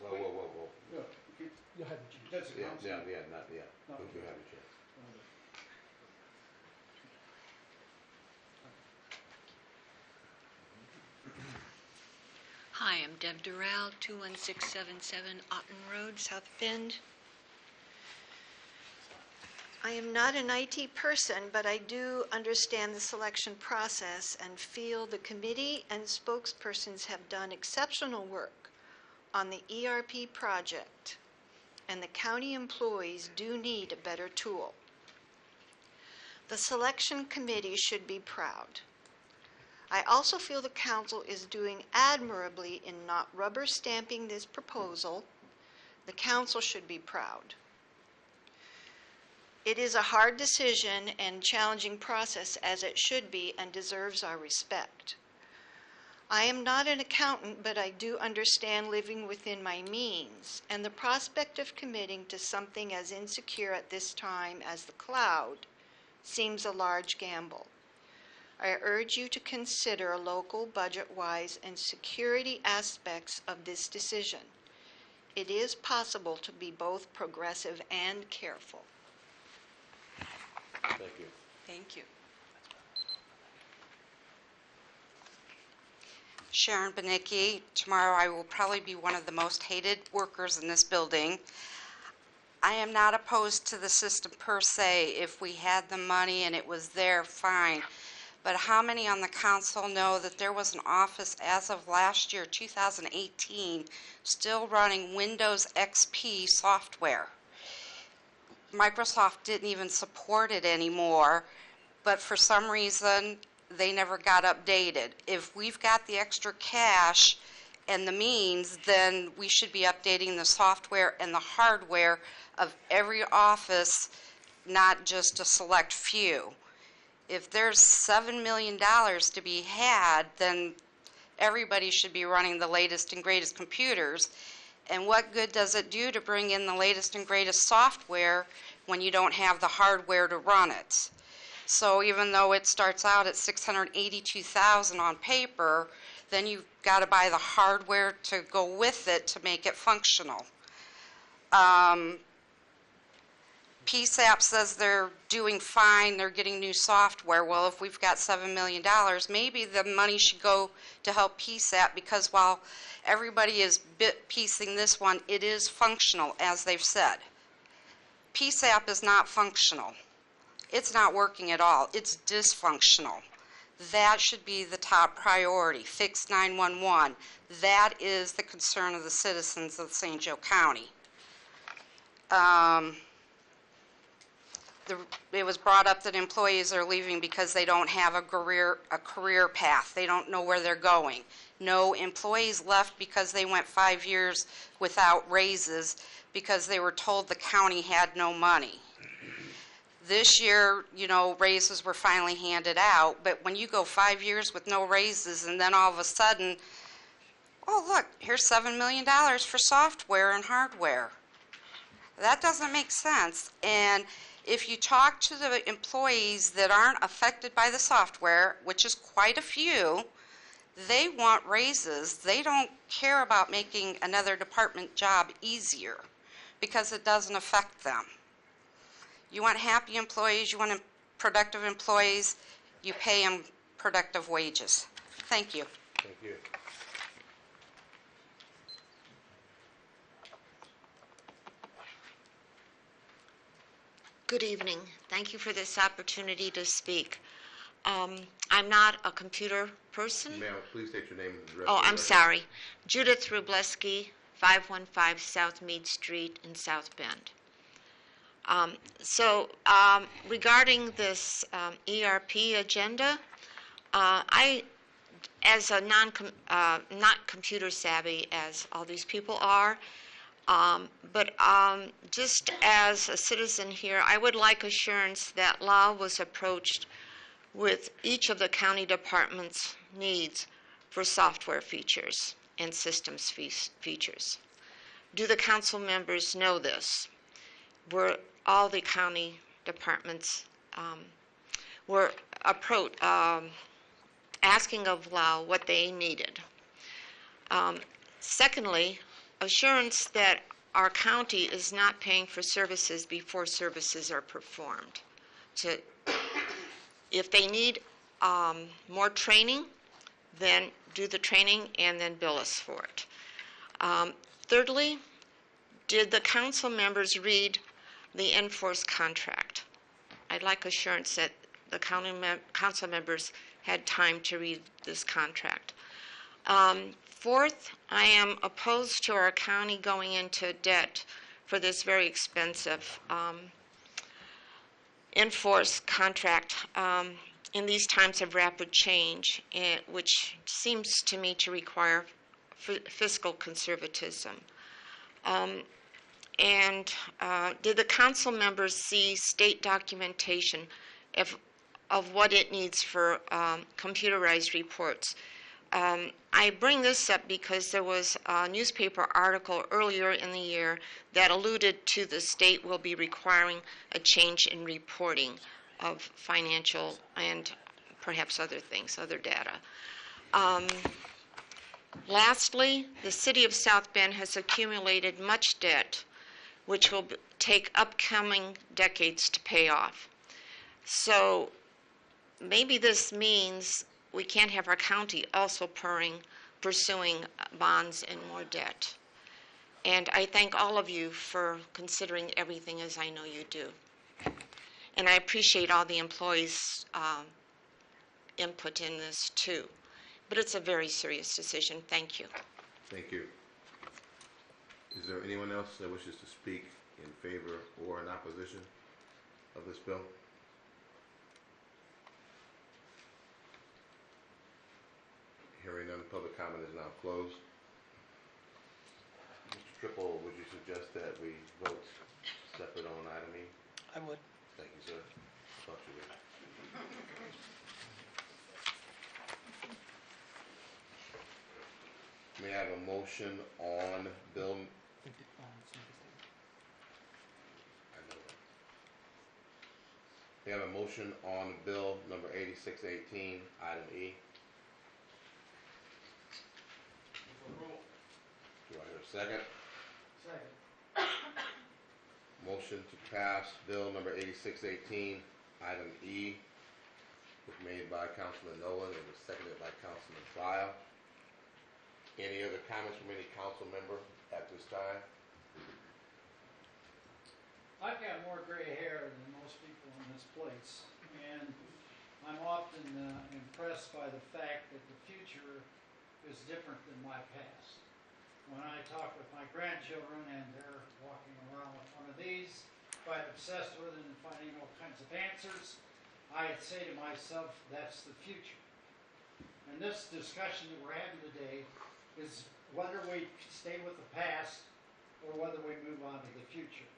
Whoa. You'll have the chance. Not yet. No. You'll have a chance. Hi, I'm Deb Doral, 21677 Otten Road, South Bend. I am not an IT person, but I do understand the selection process and feel the committee and spokespersons have done exceptional work on the ERP project, and the county employees do need a better tool. The selection committee should be proud. I also feel the council is doing admirably in not rubber stamping this proposal. The council should be proud. It is a hard decision and challenging process, as it should be, and deserves our respect. I am not an accountant, but I do understand living within my means, and the prospect of committing to something as insecure at this time as the cloud seems a large gamble. I urge you to consider local budget-wise and security aspects of this decision. It is possible to be both progressive and careful. Thank you. Thank you. Sharon Benicki. Tomorrow I will probably be one of the most hated workers in this building. I am not opposed to the system per se. If we had the money and it was there, fine. but how many on the council know that there was an office as of last year, 2018, still running Windows XP software? Microsoft didn't even support it anymore, but for some reason, they never got updated. If we've got the extra cash and the means, then we should be updating the software and the hardware of every office, not just a select few. If there's $7 million to be had, then everybody should be running the latest and greatest computers. And what good does it do to bring in the latest and greatest software when you don't have the hardware to run it? So even though it starts out at $682,000 on paper, then you've got to buy the hardware to go with it to make it functional. PSAP says they're doing fine, they're getting new software. Well, if we've got $7 million, maybe the money should go to help PSAP, because while everybody is piecing this one, it is functional, as they've said. PSAP is not functional. It's not working at all. It's dysfunctional. That should be the top priority. Fix 911. That is the concern of the citizens of St. Joe County. It was brought up that employees are leaving because they don't have a career path. They don't know where they're going. No, employees left because they went 5 years without raises because they were told the county had no money. This year, you know, raises were finally handed out, but when you go 5 years with no raises and then all of a sudden, oh look, here's $7 million for software and hardware. That doesn't make sense. And if you talk to the employees that aren't affected by the software, which is quite a few, they want raises. They don't care about making another department job easier because it doesn't affect them. You want happy employees, you want productive employees, you pay them productive wages. Thank you. Thank you. Good evening. Thank you for this opportunity to speak. I'm not a computer person. Ma'am, please state your name and address. Oh, I'm sorry. Judith Rubleski, 515 South Mead Street in South Bend. Regarding this ERP agenda, I, as a not computer savvy as all these people are, but just as a citizen here, I would like assurance that Lyle was approached with each of the county departments' needs for software features and systems features. Do the council members know this? Were all the county departments were approached, asking of Lyle what they needed? Secondly, assurance that our county is not paying for services before services are performed. If they need more training, then do the training and then bill us for it. Thirdly, did the council members read the Enforce contract? I'd like assurance that the council members had time to read this contract. Fourth, I am opposed to our county going into debt for this very expensive Enforce contract in these times of rapid change, which seems to me to require fiscal conservatism. Did the council members see state documentation of what it needs for computerized reports? I bring this up because there was a newspaper article earlier in the year that alluded to the state will be requiring a change in reporting of financial and perhaps other things, other data. Lastly, the city of South Bend has accumulated much debt, which will take upcoming decades to pay off. So maybe this means we can't have our county also pursuing bonds and more debt. And I thank all of you for considering everything as I know you do. And I appreciate all the employees input in this too. But it's a very serious decision. Thank you. Thank you. Is there anyone else that wishes to speak in favor or in opposition of this bill? Hearing none, public comment is now closed. Mr. Triple, would you suggest that we vote separate on item E? I would. Thank you, sir. Thought you would. May I have a motion on bill? We have a motion on bill number 8618, item E. Do I hear a second? Second. Motion to pass bill number 8618, item E, was made by Councilman Nolan and was seconded by Councilman File. Any other comments from any council member at this time? I've got more gray hair than most people in this place, and I'm often impressed by the fact that the future is different than my past. When I talk with my grandchildren and they're walking around with one of these, quite obsessed with it and finding all kinds of answers, I say to myself, that's the future. And this discussion that we're having today is whether we stay with the past or whether we move on to the future.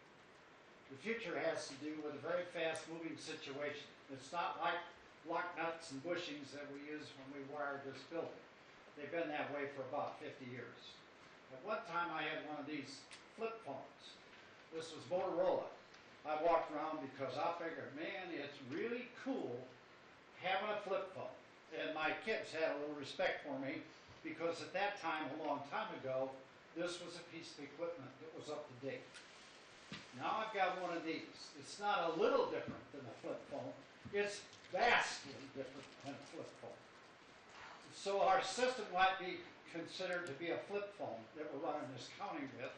The future has to do with a very fast-moving situation. It's not like lock nuts and bushings that we used when we wired this building. They've been that way for about 50 years. At one time, I had one of these flip phones. This was Motorola. I walked around because I figured, man, it's really cool having a flip phone. And my kids had a little respect for me because at that time, a long time ago, this was a piece of equipment that was up to date. Now I've got one of these. It's not a little different than a flip phone. It's vastly different than a flip phone. So our system might be considered to be a flip phone that we're running this county with,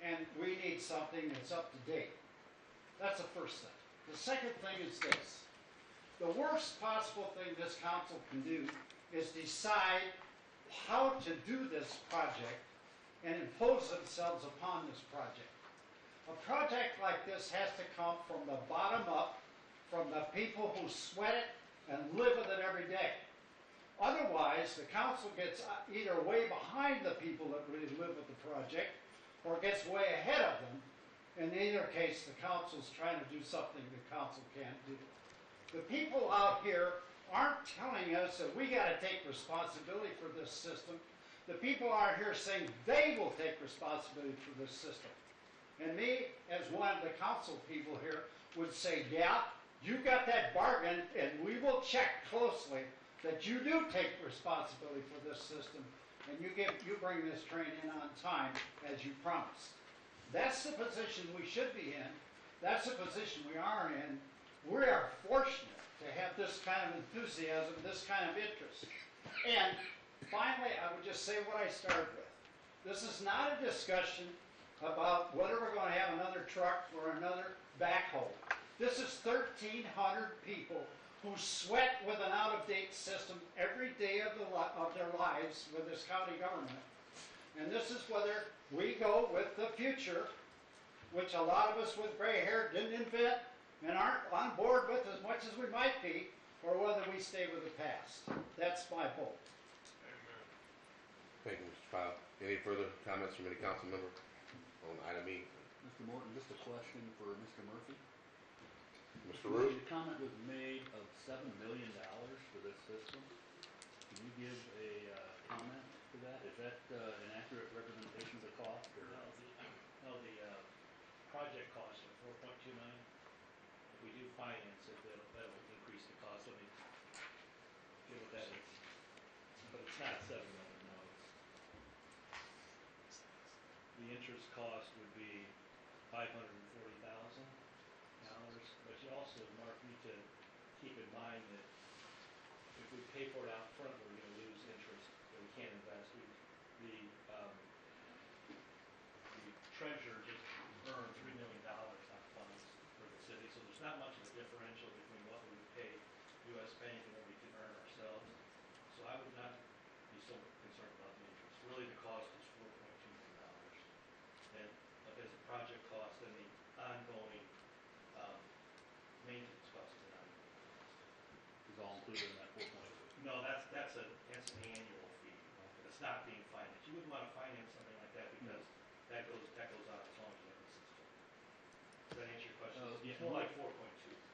and we need something that's up to date. That's the first thing. The second thing is this. The worst possible thing this council can do is decide how to do this project and impose themselves upon this project. A project like this has to come from the bottom up, from the people who sweat it and live with it every day. Otherwise, the council gets either way behind the people that really live with the project or gets way ahead of them. In either case, the council's trying to do something the council can't do. The people out here aren't telling us that we got to take responsibility for this system. The people out here saying they will take responsibility for this system. And me, as one of the council people here, would say, yeah, you got that bargain, and we will check closely that you do take responsibility for this system, and you bring this train in on time, as you promised. That's the position we should be in. That's the position we are in. We are fortunate to have this kind of enthusiasm, this kind of interest. And finally, I would just say what I started with. This is not a discussion about whether we're going to have another truck or another backhoe. This is 1,300 people who sweat with an out-of-date system every day of their lives with this county government. And this is whether we go with the future, which a lot of us with gray hair didn't invent and aren't on board with as much as we might be, or whether we stay with the past. That's my vote. Thank you, Mr. File. Any further comments from any council member on item E? Mr. Morton, just a question for Mr. Murphy. Mr. Root? The comment was made of $7 million for this system. Can you give a comment to that? Is that an accurate representation of the cost? Or? No, the project cost of $4.2 million. If we do finance it, that'll increase the cost. Let me get what that is. But it's not $7 million, no. The interest cost would be $540,000. But you also, Mark, need to keep in mind that if we pay for it out front, we're going to lose interest that we can't invest. The treasurer just earned $3 million on funds for the city, so there's not much of a differential between what we would pay U.S. Bank and what we can earn ourselves. all included in that 4.2? No, that's an annual fee. It's not being financed. You wouldn't want to finance something like that because that goes out as long as you have the system. Does that answer your question? Yeah. It's more like 4.2.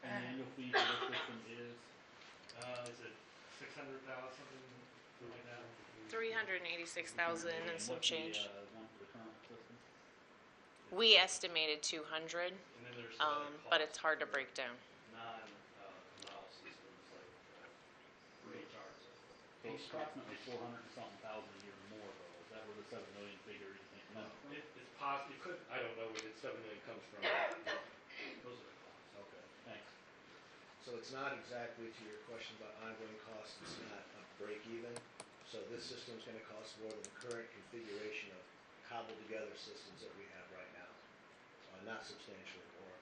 And the annual fee for this system is? Is it 600,000, something like that? 386,000 and some change. What's the one for the current system? We estimated 200, And then there's some other but it's costs hard to for break down. non-model systems like radar. So it's approximately 400 and something thousand a year more though. Is that where the 7 million figure you think comes from? It's possible, it could, I don't know where the 7 million comes from. Those are the costs. Okay, thanks. So it's not exactly to your question about ongoing costs, it's not a break even. So this system's gonna cost more than the current configuration of cobbled together systems that we have right now. Not substantially more.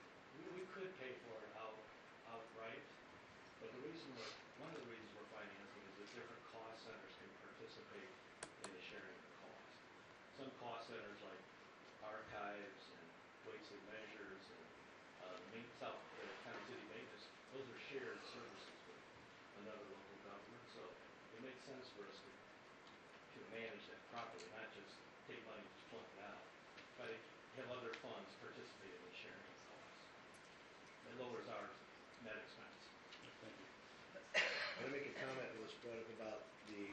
We could pay for it outright, but one of the reasons we're financing is that different cost centers can participate in the sharing of the cost. Some cost centers like archives and weights and measures and County City maintenance, those are shared services with another local government, so it makes sense for us to manage that properly, not just take money and just plunk it out, but have other funds participate in the sharing of costs. It lowers our net expense. Thank you. I want to make a comment that was brought up about the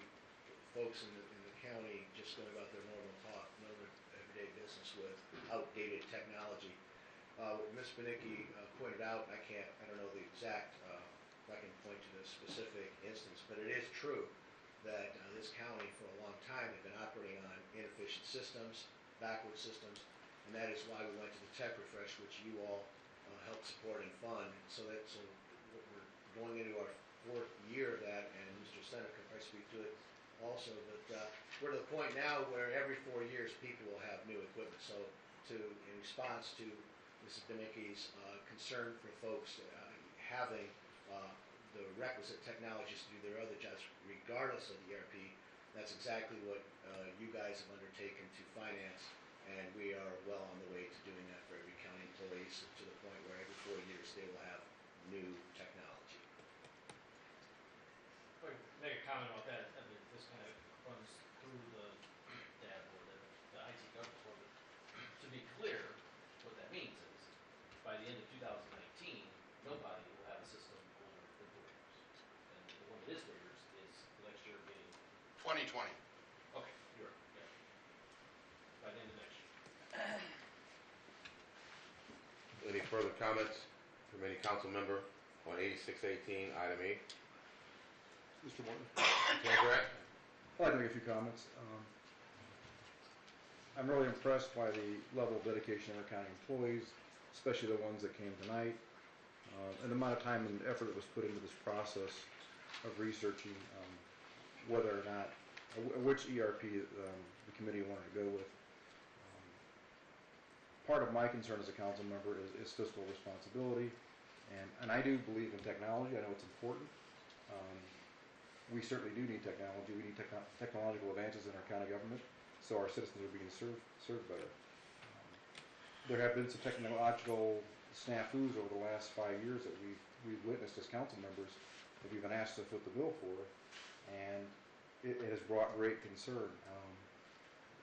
folks in the county just going about their normal everyday business with outdated technology. What Ms. Benicki pointed out, I don't know the exact, if I can point to the specific instance, but it is true that this county for a long time had been operating on inefficient systems, backward systems, and that is why we went to the tech refresh, which you all helped support and fund. So we're going into our 4th year of that, and Mr. Seneca can probably speak to it also, but we're to the point now where every 4 years people will have new equipment. So in response to Mrs. Benicki's concern for folks having the requisite technologies to do their other jobs regardless of the ERP, that's exactly what you guys have undertaken to finance, and we are well on the way to doing that for every county employee, so to the point where every 4 years they will have new technology. If I could make a comment about that, I mean, this kind of runs through the DAB or the IT government board, but to be clear, what that means is, by the end of 2019, nobody will have a system older than 4 years. And the one that is 4 years is the next year being... 2020. Okay, you're right, yeah. By the end of next year. Any further comments from any council member on 8618, item E? Mr. Morton? Chair Grant? I'd like to make a few comments. I'm really impressed by the level of dedication of our county employees, especially the ones that came tonight, and the amount of time and effort that was put into this process of researching whether or not, which ERP the committee wanted to go with. Part of my concern as a council member is fiscal responsibility, and I do believe in technology. I know it's important. We certainly do need technology. We need technological advances in our county government so our citizens are being served better. There have been some technological snafus over the last 5 years that we've witnessed as council members that we've been asked to foot the bill for, and it has brought great concern.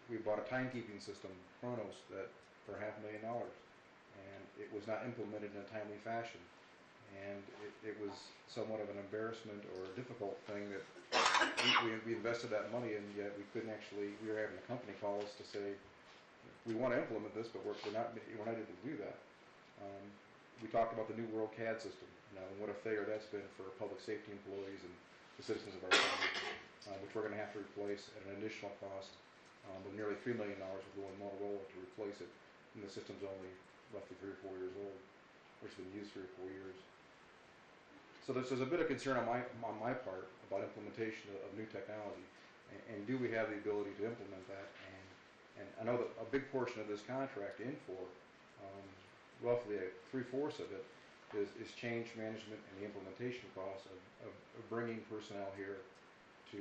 We bought a timekeeping system, Chronos, that for $500,000, and it was not implemented in a timely fashion. And it was somewhat of an embarrassment or a difficult thing that we invested that money and yet we couldn't actually, we were having a company call us to say, we want to implement this, but we're not able to do that. We talked about the New World CAD system, and what a failure that's been for public safety employees and the citizens of our county, which we're going to have to replace at an additional cost of nearly $3 million with going Motorola to replace it, and the system's only roughly 3 or 4 years old, or it's been used 3 or 4 years. So there's a bit of concern on my part about implementation of new technology, and do we have the ability to implement that? And I know that a big portion of this contract, Infor, roughly 3/4 of it, is change management and the implementation costs of bringing personnel here to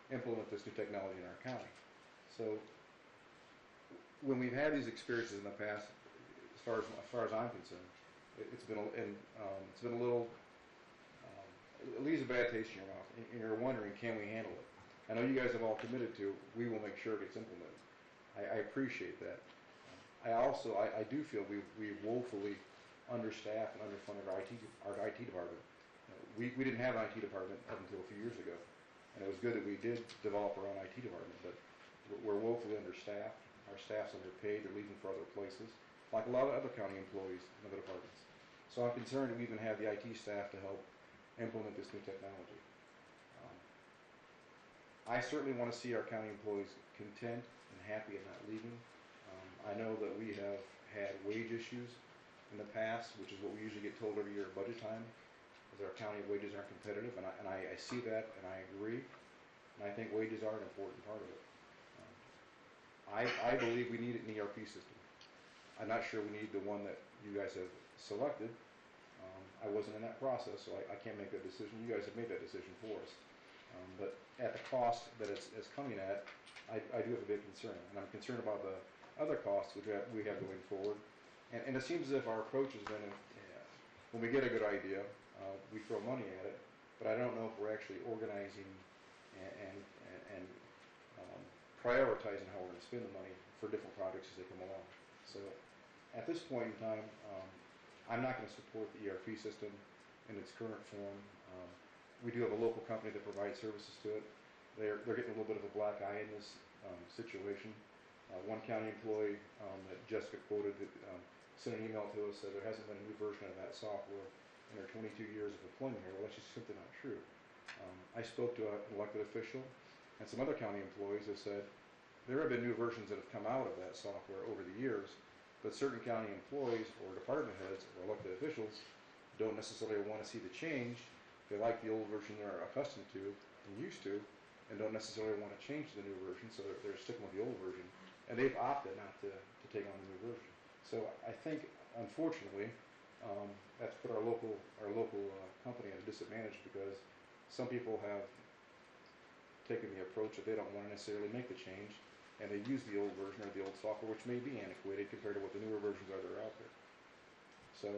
implement this new technology in our county. So when we've had these experiences in the past, as far as I'm concerned, it's been a little bad taste in your mouth, and you're wondering, can we handle it? I know you guys have all committed to, we will make sure it gets implemented. I appreciate that. I do feel we woefully understaffed and underfunded our IT department. We didn't have an IT department up until a few years ago, and it was good that we did develop our own IT department, but we're woefully understaffed. Our staff's underpaid, they're leaving for other places, like a lot of other county employees in other departments. So I'm concerned that we even have the IT staff to help implement this new technology. I certainly want to see our county employees content and happy and not leaving. I know that we have had wage issues in the past, which is what we usually get told every year at budget time, is our county wages aren't competitive, and I see that and I agree, and I think wages are an important part of it. I believe we need an ERP system. I'm not sure we need the one that you guys have selected. I wasn't in that process, so I can't make that decision. You guys have made that decision for us. But at the cost that it's coming at, I do have a big concern, and I'm concerned about the other costs we have going forward. And it seems as if our approach has been, when we get a good idea, we throw money at it, but I don't know if we're actually organizing and prioritizing how we're going to spend the money for different projects as they come along. So at this point in time, I'm not going to support the ERP system in its current form. We do have a local company that provides services to it. They're getting a little bit of a black eye in this situation. One county employee that Jessica quoted sent an email to us that there hasn't been a new version of that software in her 22 years of employment here. Well, that's just simply not true. I spoke to an elected official, and some other county employees have said there have been new versions that have come out of that software over the years, but certain county employees or department heads or elected officials don't necessarily want to see the change. They like the old version they're accustomed to and used to, and don't necessarily want to change to the new version, so they're sticking with the old version. And they've opted not to take on the new version. So I think, unfortunately, that's put our local company at a disadvantage, because some people have taken the approach that they don't want to necessarily make the change, and they use the old version or the old software, which may be antiquated compared to what the newer versions are that are out there. So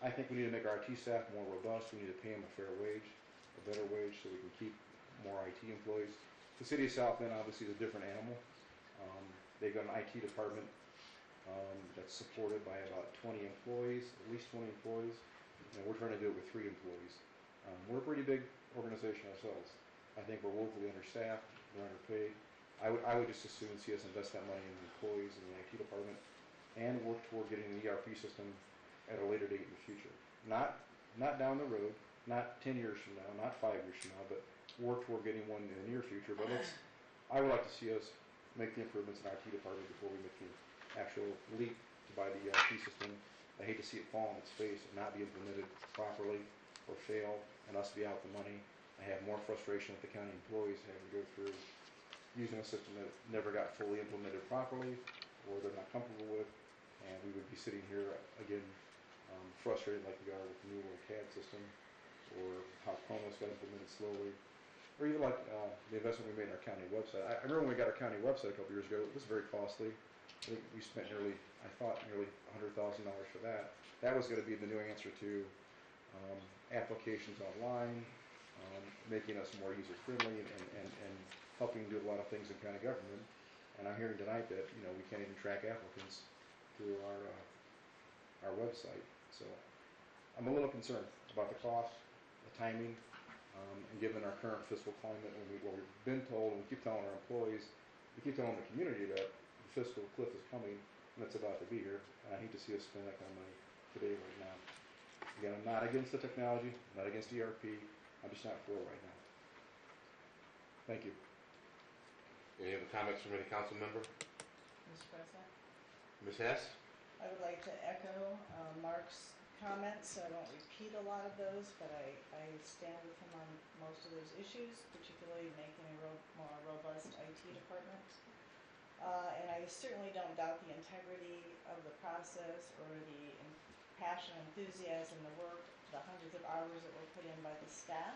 I think we need to make our IT staff more robust. We need to pay them a fair wage, a better wage, so we can keep more IT employees. The city of South Bend obviously is a different animal. They've got an IT department that's supported by about 20 employees, at least 20 employees, and we're trying to do it with 3 employees. We're a pretty big organization ourselves. I think we're woefully understaffed, we're underpaid. I would just as soon see us invest that money in the employees in the IT department and work toward getting an ERP system at a later date in the future. Not down the road, not 10 years from now, not 5 years from now, but work toward getting one in the near future. But I would like to see us make the improvements in our IT department before we make the actual leap to buy the ERP system. I hate to see it fall on its face and not be implemented properly or fail and us be out the money. I have more frustration with the county employees having to go through using a system that never got fully implemented properly or they're not comfortable with, and we would be sitting here again frustrated like we are with the new CAD system, or how Chronos got implemented slowly, or even like the investment we made in our county website. I remember when we got our county website a couple years ago, it was very costly. I think we spent nearly $100,000 for that. That was going to be the new answer to applications online, making us more user-friendly and helping do a lot of things in county government. And I'm hearing tonight that we can't even track applicants through our website. So I'm a little concerned about the cost, the timing, and given our current fiscal climate, and what we've been told, and we keep telling our employees, we keep telling the community that the fiscal cliff is coming and it's about to be here. And I hate to see us spend that kind of money today, right now. Again, I'm not against the technology, I'm not against ERP, I'm just not for it right now. Thank you. Any other comments from any council member? Mr. President, Ms. Hess? I would like to echo Mark's comments, so I won't repeat a lot of those, but I stand with him on most of those issues, particularly making a more robust IT department. And I certainly don't doubt the integrity of the process or the passion, enthusiasm, the work, the hundreds of hours that were put in by the staff.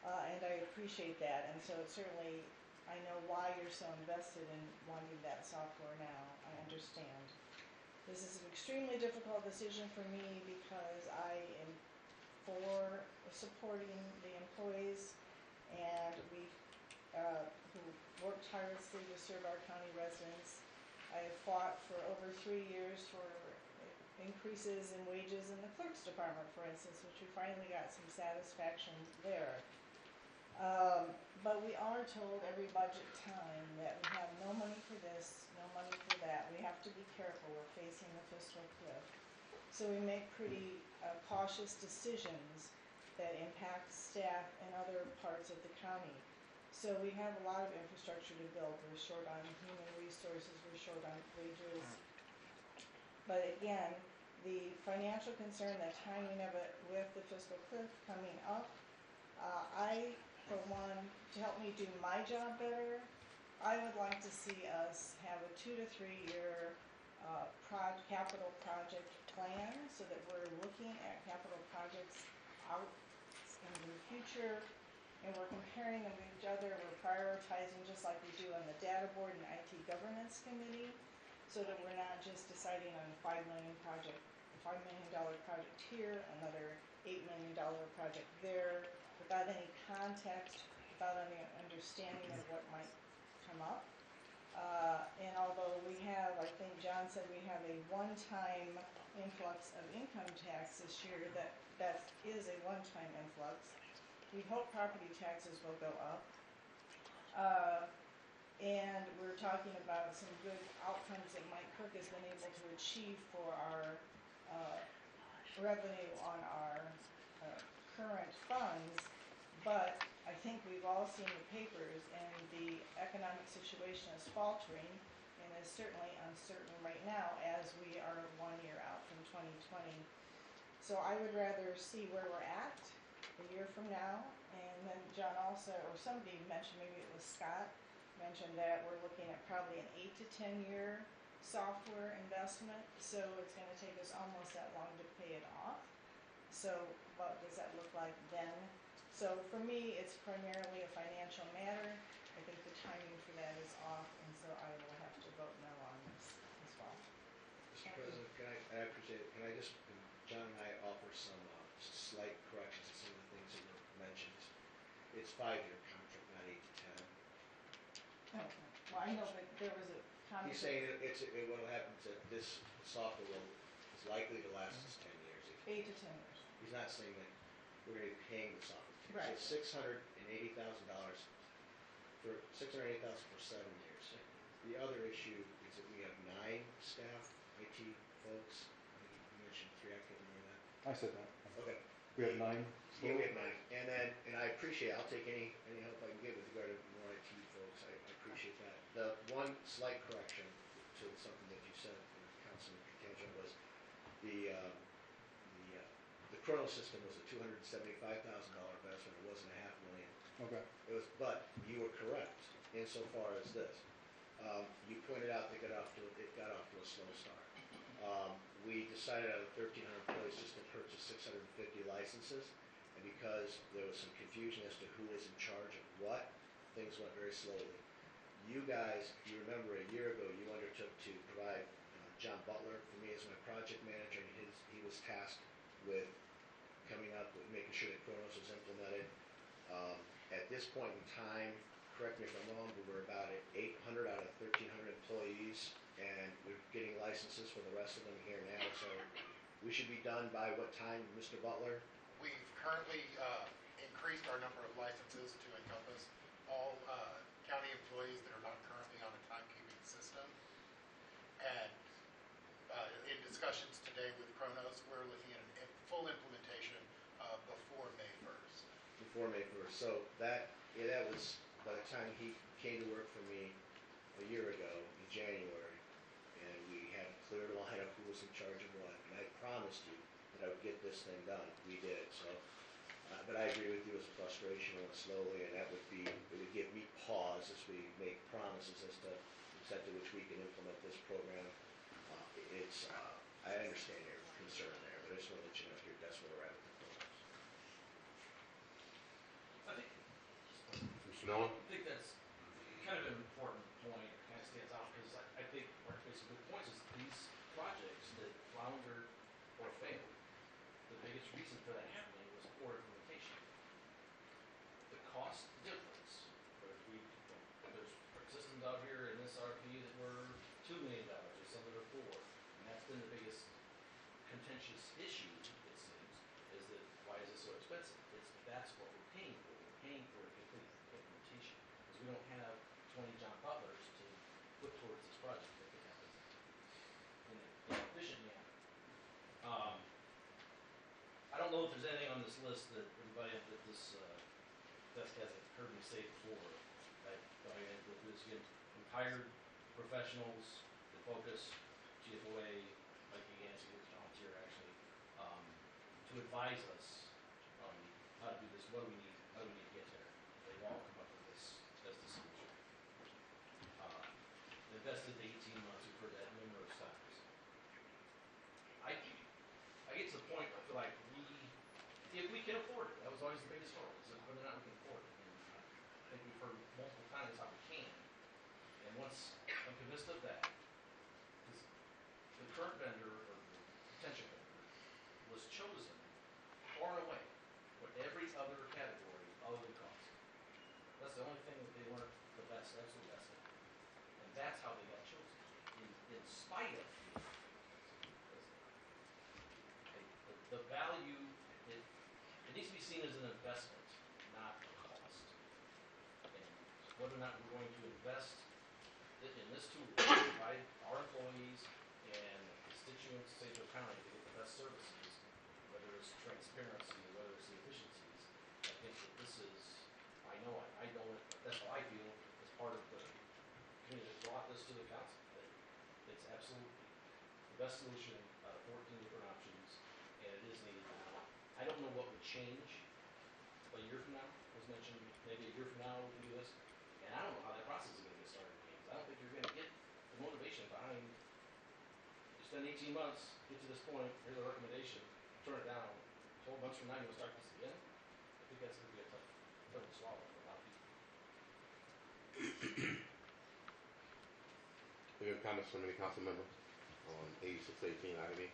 And I appreciate that, and so it certainly, I know why you're so invested in wanting that software now. I understand. This is an extremely difficult decision for me because I am for supporting the employees, and we, who worked tirelessly to serve our county residents. I have fought for over 3 years for increases in wages in the clerk's department, for instance, which we finally got some satisfaction there. But we are told every budget time that we have no money for this, no money for that. We have to be careful, we're facing the fiscal cliff. So we make pretty cautious decisions that impact staff and other parts of the county. So we have a lot of infrastructure to build. We're short on human resources, we're short on wages. But again, the financial concern, the timing of it with the fiscal cliff coming up, I, for one, to help me do my job better, I would like to see us have a 2 to 3 year capital project plan so that we're looking at capital projects out in the future and we're comparing them with each other. We're prioritizing just like we do on the data board and IT governance committee so that we're not just deciding on a $5 million project here, another $8 million project there, without any context, without any understanding of what might come up. And although we have, I think John said we have a one-time influx of income tax this year, that is a one-time influx. We hope property taxes will go up. And we're talking about some good outcomes that Mike Cook has been able to achieve for our revenue on our current funds, but I think we've all seen the papers and the economic situation is faltering and is certainly uncertain right now as we are 1 year out from 2020. So I would rather see where we're at a year from now, and then John also, or somebody mentioned, maybe it was Scott, mentioned that we're looking at probably an 8 to 10 year software investment, so it's going to take us almost that long to pay it off. So what does that look like then? So for me, it's primarily a financial matter. I think the timing for that is off, and so I will have to vote no on this as well. Mr. President, I appreciate it. Can I just, John and I offer some slight corrections to some of the things that were mentioned. It's 5-year contract, not 8 to 10. Okay. Well, I know that there was a comment. He's saying what will happen is that this software is likely to last us 10 years. 8 to 10 years. He's not saying that we're going to be paying the software. Right. So $680,000 for 7 years. The other issue is that we have 9 staff, IT folks. I think you mentioned 3, I couldn't remember that. I said that. Okay. We have 9. Yeah, we have 9. And I appreciate, I'll take any help I can get with regard to more IT folks. I appreciate that. The one slight correction to something that you said, Councilman Contingent, was the Chrono system was a $275,000 investment. It wasn't $500,000. Okay. It was, but you were correct insofar as this. You pointed out it got off to a slow start. We decided out of 1,300 employees just to purchase 650 licenses, and because there was some confusion as to who was in charge of what, things went very slowly. You guys, if you remember a year ago, you undertook to provide John Butler for me as my project manager, and he was tasked with coming up with making sure that Kronos was implemented. At this point in time, correct me if I'm wrong, but we're about at 800 out of 1,300 employees, and we're getting licenses for the rest of them here now. So we should be done by what time, Mr. Butler? We've currently increased our number of licenses to encompass all county employees that are not currently on a timekeeping system. And in discussions today with Kronos, we're looking at a full implementation before May 1st. Before May 1st. So that was by the time he came to work for me a year ago in January, and we had a clear line of who was in charge of what. And I promised you that I would get this thing done. We did. So, but I agree with you, it was a frustration, it went slowly, and it would give me pause as we make promises as to the extent to which we can implement this program. I understand your concern there, but I just want to let you know that's where we're at with the programs. Mr. Nolan? I think that's kind of an important point, it kind of stands out, because I think Mark made some good points, is these projects that flounder or fail, the biggest reason for that happening was poor implementation. issue, it seems, is that why is it so expensive? That's what we're paying for. We're paying for a complete implementation because we don't have 20 John Butlers to put towards this project that could happen in an efficient manner. I don't know if there's anything on this list that everybody that this desk hasn't heard me say before. But I with this, we've hired professionals to focus, GFOA, Mike Yancey, who's volunteer actually, to advise us on how to do this, what do we need, how do we need to get there. They've all come up with this as the solution. They invested the 18 months, we've heard that numerous times. I get to the point where I feel like if we can afford it, that was always the biggest hurdle, is whether or not we can afford it. And I think we've heard multiple times how we can. And once I'm convinced of that, because the current vendor, or the potential vendor, was chosen far and away for every other category other than cost. That's the only thing that they weren't the best, absolute best at. And that's how they got chosen, in spite of the value. It needs to be seen as an investment, not a cost. And whether or not we're going to invest in this tool to provide our employees and constituents, St. Joe County, to get the best services, whether it's transparency or whether it's the efficiencies, I think that this is, I know that's how I feel as part of the community that brought this to the council. That it's absolutely the best solution out of 14 different options, and it is needed now. I don't know what would change a year from now. As mentioned, maybe a year from now we can do this. And I don't know how that process is going to get started. Because I don't think you're going to get the motivation behind, you spend 18 months, get to this point, here's a recommendation, turn it down, 12 months from now you'll start this again. I think that's going to be a tough pill to swallow for a lot of people. We have comments from any council member on 8618 item E.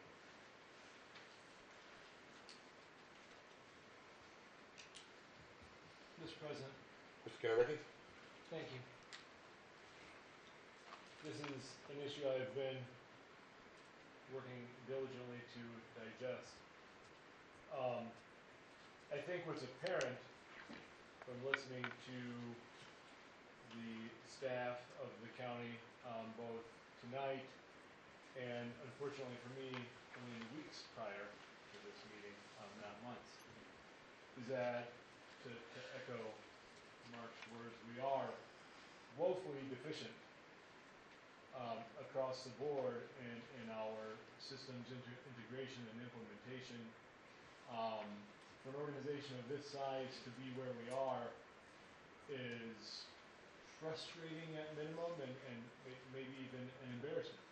Mr. President. Mr. Carrigan? Thank you. This is an issue I've been working diligently to digest. I think what's apparent from listening to the staff of the county, both tonight and unfortunately for me, only in the weeks prior to this meeting, not months, is that to echo Mark's words, we are woefully deficient across the board in our systems integration and implementation. For an organization of this size to be where we are is frustrating at minimum and maybe even an embarrassment.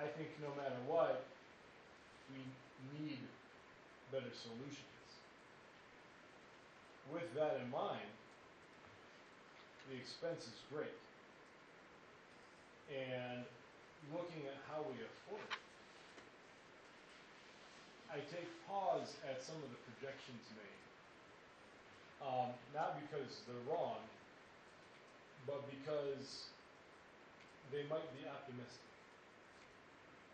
I think no matter what, we need better solutions. With that in mind, the expense is great. And looking at how we afford it, I take pause at some of the projections made. Not because they're wrong, but because they might be optimistic.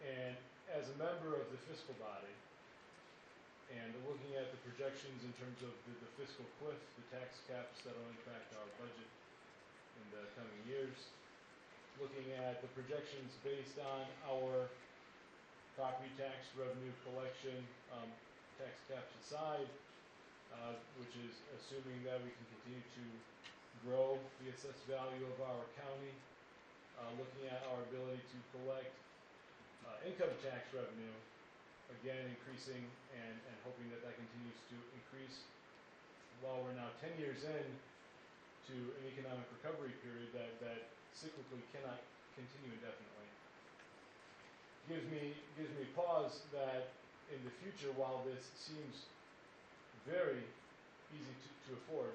And as a member of the fiscal body, and looking at the projections in terms of the fiscal cliff, the tax caps that will impact our budget in the coming years, looking at the projections based on our property tax revenue collection, tax caps aside, which is assuming that we can continue to grow the assessed value of our county, looking at our ability to collect income tax revenue, again increasing and hoping that that continues to increase while we're now 10 years in to an economic recovery period that cyclically cannot continue indefinitely. Gives me pause that in the future, while this seems very easy to afford,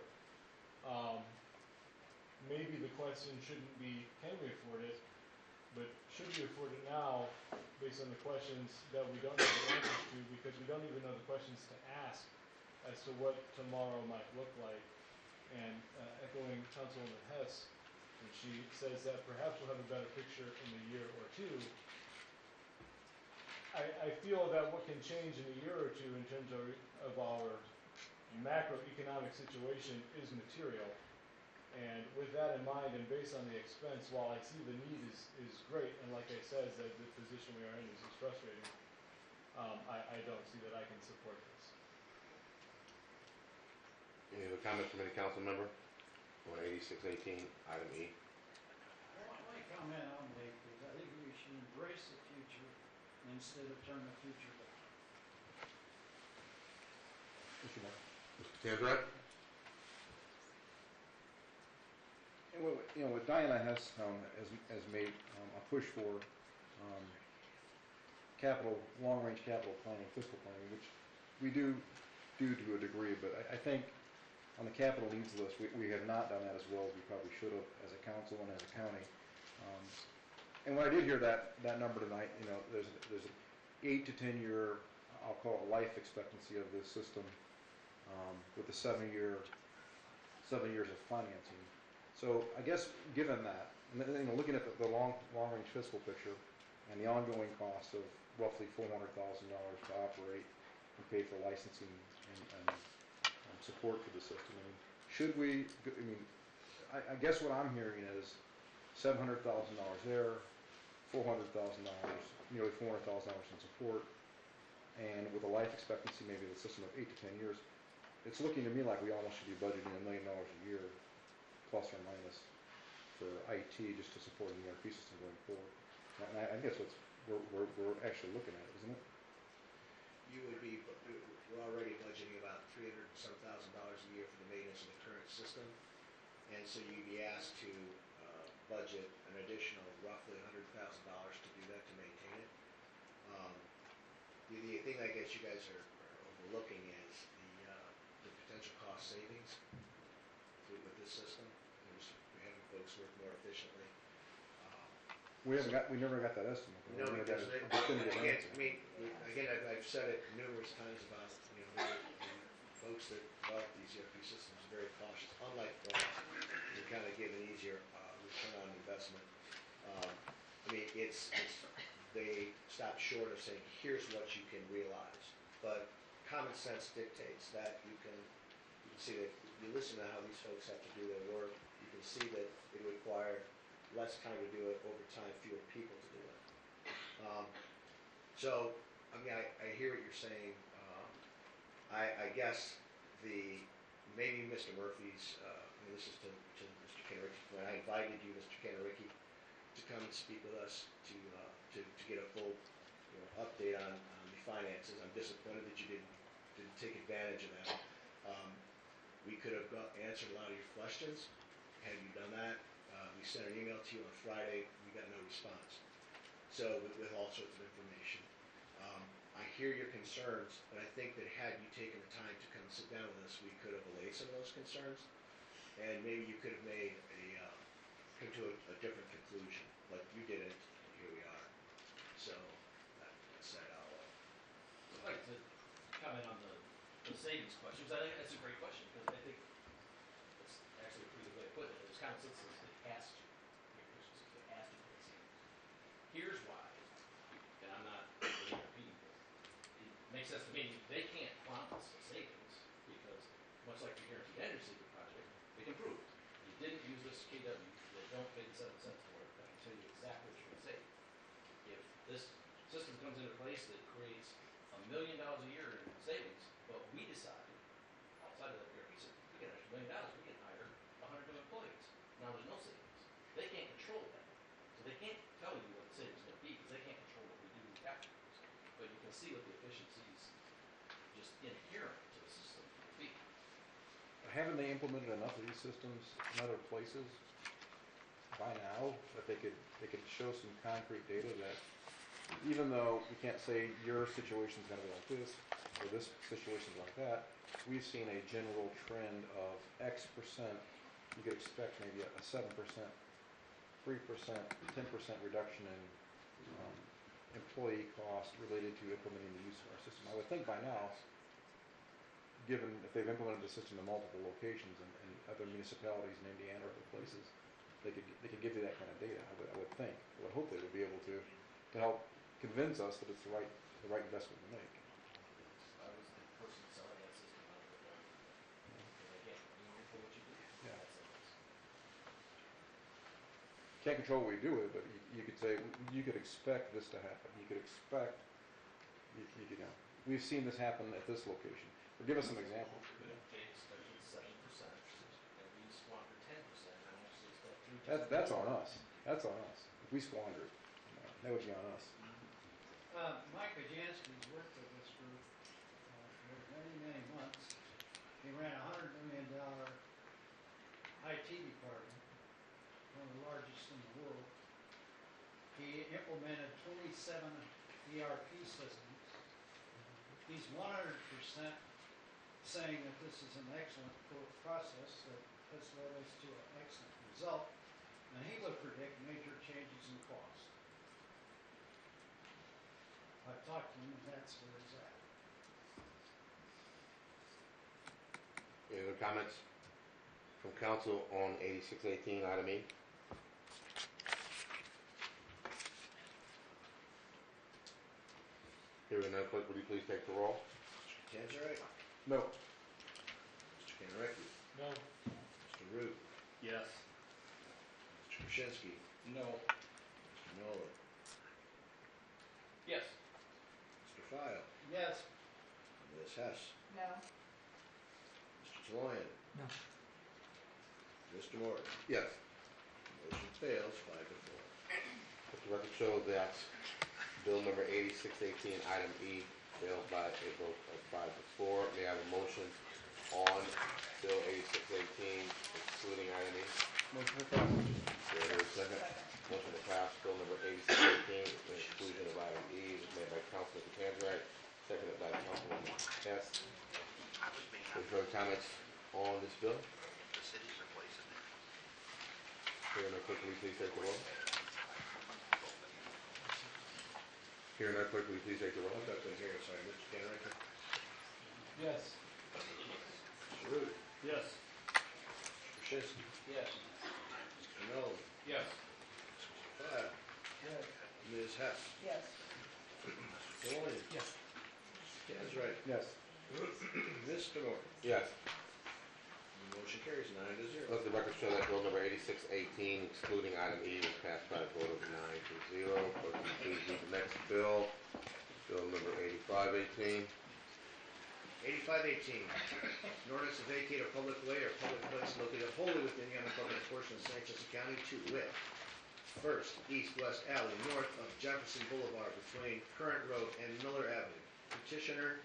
maybe the question shouldn't be can we afford it, but should we afford it now based on the questions that we don't know the answers to because we don't even know the questions to ask as to what tomorrow might look like. And echoing Councilwoman Hess, And she says that perhaps we'll have a better picture in a year or two. I feel that what can change in a year or two in terms of our macroeconomic situation is material. And with that in mind, and based on the expense, while I see the need is great, and like I said, that the position we are in is frustrating, I don't see that I can support this. Any other comments from any council member on 8618, item E? Well, my comment I'll make is I think we should embrace the future instead of turn the future back. Mr. Tanzarek? What Diana has made a push for long-range capital planning, fiscal planning, which we do to a degree, but I think on the capital needs list, we have not done that as well as we probably should have as a council and as a county. And when I did hear that number tonight, there's an 8 to 10 year, I'll call it life expectancy of this system, with the 7 years of financing. So I guess given that, and looking at the long-range fiscal picture and the ongoing cost of roughly $400,000 to operate and pay for licensing and support for the system, should we? I guess what I'm hearing is $700,000 there, $400,000, nearly $400,000 in support, and with a life expectancy maybe the system of 8 to 10 years, it's looking to me like we almost should be budgeting $1 million a year, plus or minus, for IT just to support an ERP system going forward. And I guess what we're actually looking at, isn't it? We're already budgeting about $300,000 a year for the maintenance of the current system, and so you'd be asked to budget an additional roughly $100,000 to do that, to maintain it. The thing I guess you guys are overlooking is the potential cost savings with this system. We're having folks work more efficiently. We never got that estimate. No, because again, I've said it numerous times about, the folks that develop these ERP systems are very cautious. Unlike Florence, we kind of give an easier return on investment. They stop short of saying, here's what you can realize. But common sense dictates that you can see that you listen to how these folks have to do their work. You can see that it would require less time to do it, over time, fewer people to do it. I hear what you're saying. I guess maybe Mr. Murphy's, this is to Mr. Kennericky's point, I invited you, Mr. Kennericky, to come and speak with us to get a full update on the finances. I'm disappointed that you didn't take advantage of that. We could have answered a lot of your questions had you done that. We sent an email to you on Friday. We got no response. So with all sorts of information. I hear your concerns, but I think that had you taken the time to come sit down with us, we could have allayed some of those concerns, and maybe you could have come to a different conclusion. But you didn't. Here we are. So that said, I'd like to comment on the savings questions. I think that's a great question, because I think it's actually a pretty good way of putting it. There's common sense that it has to. It has to put savings. Here's why, and I'm not an ERP people. It makes sense to me. They can't promise a savings because, much like the guaranteed energy savings project, they can prove it. You didn't use this KW, they don't pay the 7 cents for it. I can tell you exactly what you're going to save. If this system comes into place that creates $1 million a year in savings, but we decide, outside of that ERP system, we get an extra $1 million, we can hire 100 new employees. Now there's no savings. They can't control that. So they can't tell you what the savings is going to be because they can't control what we do afterwards. But you can see what the efficiencies just inherent to the system will be. Haven't they implemented enough of these systems in other places by now that they could show some concrete data that even though we can't say your situation is going to be like this or this situation is like that, we've seen a general trend of X percent. You could expect maybe a 7%, 3%, 10% reduction in employee cost related to implementing the use of our system. I would think by now, given if they've implemented the system in multiple locations in other municipalities in Indiana or other places, they could give you that kind of data, I would think. I would hope they would be able to help convince us that it's the right investment to make. I was the person selling that system out of the phone. And again, you for what you do. Yeah. That's it. Can't control what we do with it, but you could say, you could expect this to happen. You could expect, you could, we've seen this happen at this location. Or give us some examples. But if Jay started at 7%, and we squandered 10%, and actually stuff through. That's on us. That's on us. If we squander it, that would be on us. Mike Bajanski's worked with this group for many, many months. He ran a $100 million IT department, one of the largest in the world. He implemented 27 ERP systems. He's 100% saying that this is an excellent process that has led us to an excellent result, and he would predict major changes in cost. I've talked to him, and that's where he's at. Any other comments from council on 8618, item E? Hearing none, clerk, will you please take the roll? Mr. Tanzarite? No. Mr. Kanareki? No. Mr. Root? Yes. Mr. Krasinski? No. Mr. Nolan? Yes. Mr. File? Yes. Ms. Hess? No. Mr. Taloyan? No. Mr. Morton? Yes. Motion fails 5-4. Let the record show that bill number 8618, item E, failed by a vote of 5-4. May I have a motion on bill 8618, excluding item E? Motion to pass. Do I hear a second? Motion to pass bill number 8618, with the exclusion of item E, was made by Councilman Tanzarite, seconded by Councilman Hess. Any further comments on this bill? Hearing none, clerk, will you please take the roll? Hearing none, clerk, will you please take the roll? I'm not going to hear it, sorry. Mr. Kanareki? Yes. Mr. Root? Yes. Mr. Krasinski? Yes. Mr. Nolan? Yes. Mr. File? Yes. Ms. Hess? Yes. Mr. Taloyan? Yes. Mr. Tanzarite? Yes. Mr. Morton? Yes. Motion carries 9-0. Let the record show that bill number 8618, excluding item E, was passed by a vote of 9-0. Clerk, will you please read the next bill? Bill number 8518. 8518, an ordinance to vacate a public way or public place located wholly within the unincorporated portion of St. Joseph County to wit: first, east-west alley north of Jefferson Boulevard between Current Road and Miller Avenue. Petitioner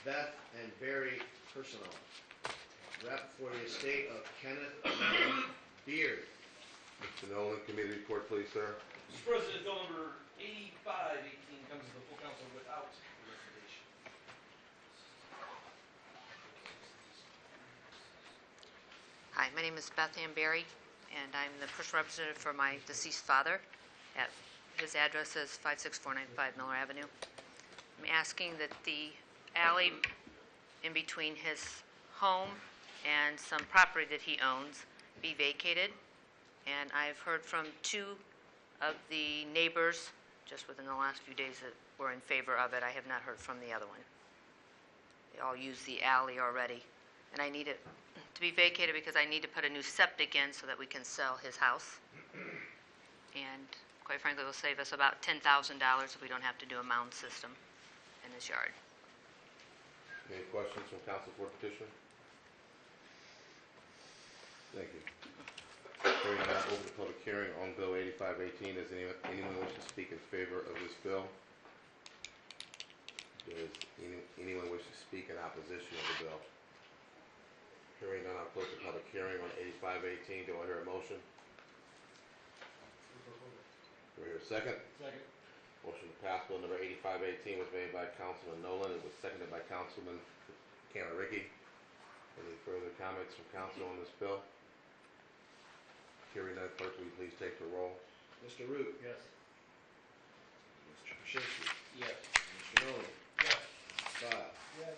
Beth and Barry Personal. Rep for the estate of Kenneth Beard. Mr. Nolan, committee report, please, sir. Mr. President, bill number 8518 comes to the full council without recommendation. Hi, my name is Beth Ann Berry, and I'm the personal representative for my deceased father. His address is 56495 Miller Avenue. I'm asking that the alley in between his home and some property that he owns be vacated. And I've heard from two of the neighbors just within the last few days that were in favor of it. I have not heard from the other one. They all use the alley already. And I need it to be vacated because I need to put a new septic in so that we can sell his house. And quite frankly, it will save us about $10,000 if we don't have to do a mound system in his yard. Any questions from council for petition? Thank you. Hearing none, open the public hearing on bill 8518. Does anyone wish to speak in favor of this bill? Does anyone wish to speak in opposition of the bill? Hearing none, I'll close the public hearing on 8518. Do I hear a motion? Do I hear a second? Second. Motion to pass bill number 8518 was made by Councilman Nolan. It was seconded by Councilman Kanareki. Any further comments from council on this bill? Hearing none, clerk, will you please take the roll? Mr. Root? Yes. Mr. Krasinski? Yes. Mr. Nolan? Yes. Mr. File? Yes.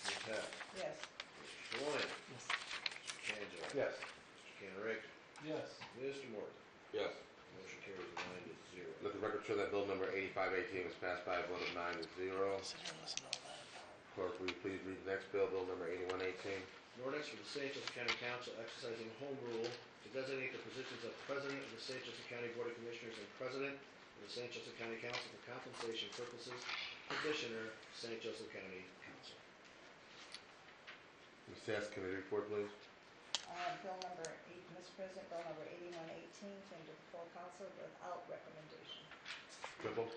Ms. Hess? Yes. Mr. Taloyan? Yes. Mr. Tanzarite? Yes. Mr. Kanareki? Yes. Mr. Morton? Yes. Motion carries 9-0. Let the record show that bill number 8518 was passed by a vote of 9-0. Clerk, will you please read the next bill, bill number 8118? An ordinance for the St. Joseph County Council exercising home rule to designate the positions of President of the St. Joseph County Board of Commissioners and President of the St. Joseph County Council for compensation purposes, Petitioner, St. Joseph County Council. Ms. Sass, committee report, please. Bill number 8, Mr. President, bill number 8118 came to the full council without recommendation. Triple?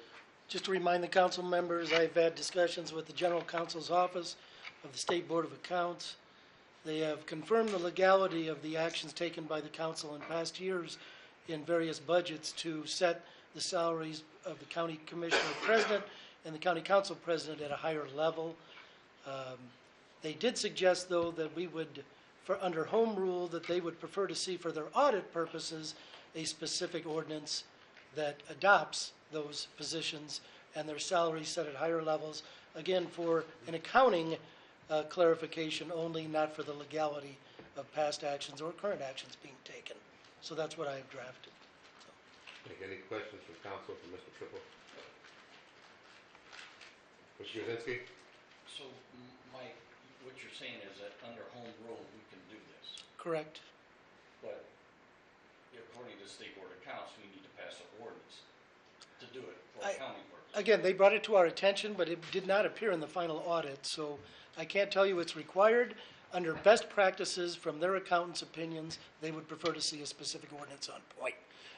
Just to remind the council members, I've had discussions with the General Counsel's Office of the State Board of Accounts. They have confirmed the legality of the actions taken by the council in past years in various budgets to set the salaries of the county commissioner president and the county council president at a higher level. They did suggest, though, that we would, under home rule, that they would prefer to see for their audit purposes a specific ordinance that adopts those positions and their salaries set at higher levels, again, for an accounting clarification only, not for the legality of past actions or current actions being taken. So that's what I have drafted. Any questions from council for Mr. Triple? Mr. Jazinski? So, Mike, what you're saying is that under home rule, we can do this, Correct. but according to the State Board of Accounts, we need to pass an ordinance to do it for accounting purposes. Again, they brought it to our attention, but it did not appear in the final audit, so I can't tell you it's required. Under best practices from their accountants' opinions, they would prefer to see a specific ordinance on point.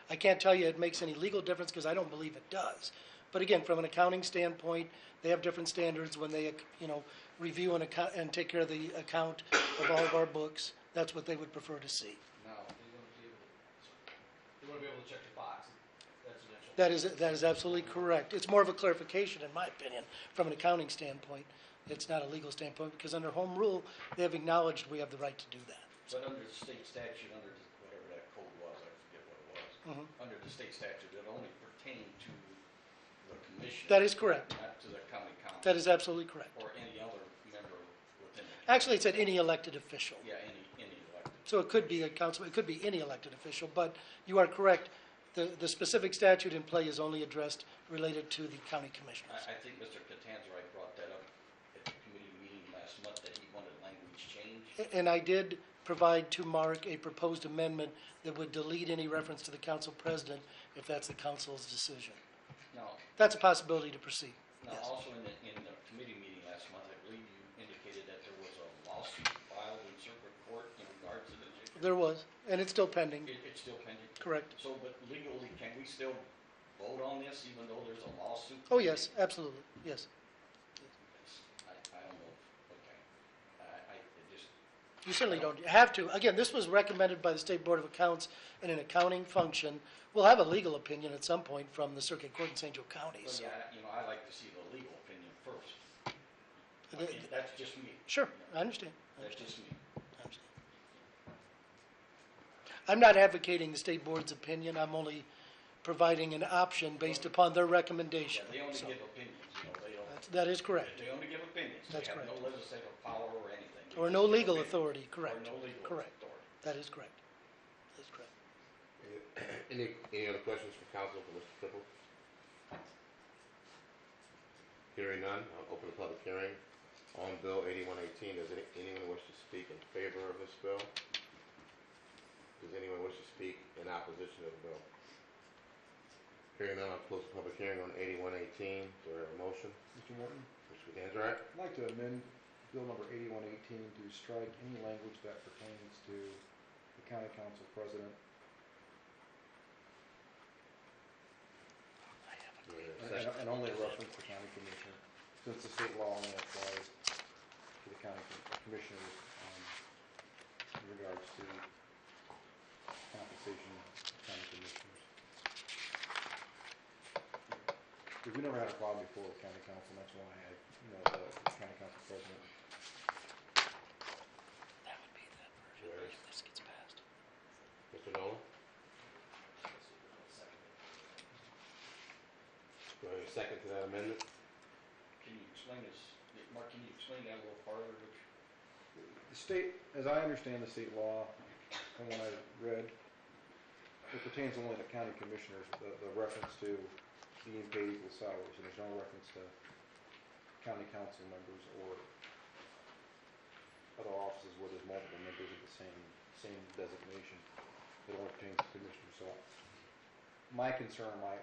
I can't tell you it makes any legal difference because I don't believe it does. But again, from an accounting standpoint, they have different standards when they, review and account and take care of the account of all of our books. That's what they would prefer to see. No, they want to be able to check the box. That's an That is absolutely correct. It's more of a clarification, in my opinion, from an accounting standpoint. It's not a legal standpoint, because under home rule, they have acknowledged we have the right to do that. But under the state statute, under whatever that code was, I forget what it was, under the state statute, it only pertained to the commission. That is correct. Not to the county council. That is absolutely correct. Or any other member within the. Actually, it said any elected official. Yeah, any elected. So it could be a councilman, it could be any elected official, but you are correct. The specific statute in play is only addressed related to the county commissioners. I think Mr. Catanzaro brought that up at the committee meeting last month, that he wanted language change. And I did provide to Mark a proposed amendment that would delete any reference to the council president if that's the council's decision. Now, That's a possibility to proceed. now Yes. also in the committee meeting last month, I believe you indicated that there was a lawsuit filed in circuit court in regards to the. There was, and it's still pending. It's still pending? Correct. So, but legally, can we still vote on this even though there's a lawsuit? Oh, yes, absolutely, yes. I don't know, okay. It just. You certainly don't have to. Again, this was recommended by the State Board of Accounts in an accounting function. We'll have a legal opinion at some point from the Circuit Court in St. Joe County. Well, So. yeah, I like to see the legal opinion first. I The- mean, that's just me. Sure, I understand. That's just me. I'm not advocating the State Board's opinion. I'm only providing an option based upon their recommendation. Yeah, they only So, give opinions, they don't. that is correct. They only give opinions. That's They have correct. no legislative power or anything. They Or just no give legal opinions. authority, correct. Or no legal Correct. authority. That is correct. That is correct. Any other questions for council for Mr. Triple? Hearing none, I'll open the public hearing on Bill 8118. Does anyone wish to speak in favor of this bill? Does anyone wish to speak in opposition of the bill? Hearing none, I'll close the public hearing on 8118. Do I have a motion? Mr. Morton, Mr. Danzart? I'd like to amend bill number 8118 to strike any language that pertains to the county council president. And only reference the county commissioner, since the state law only applies to the county commissioners in regards to compensation of county commissioners. Because we never had a problem before with county council, and that's why I, the county council president. That would be the version if this gets passed. Mr. Nolan? Do I have a second to that amendment? Can you explain this, Mark, can you explain that a little farther? The state, as I understand the state law, from what I read, it pertains only to county commissioners, the reference to being paid equal salaries, and there's no reference to county council members or other offices where there's multiple members of the same designation. It only pertains to commissioners. So my concern, my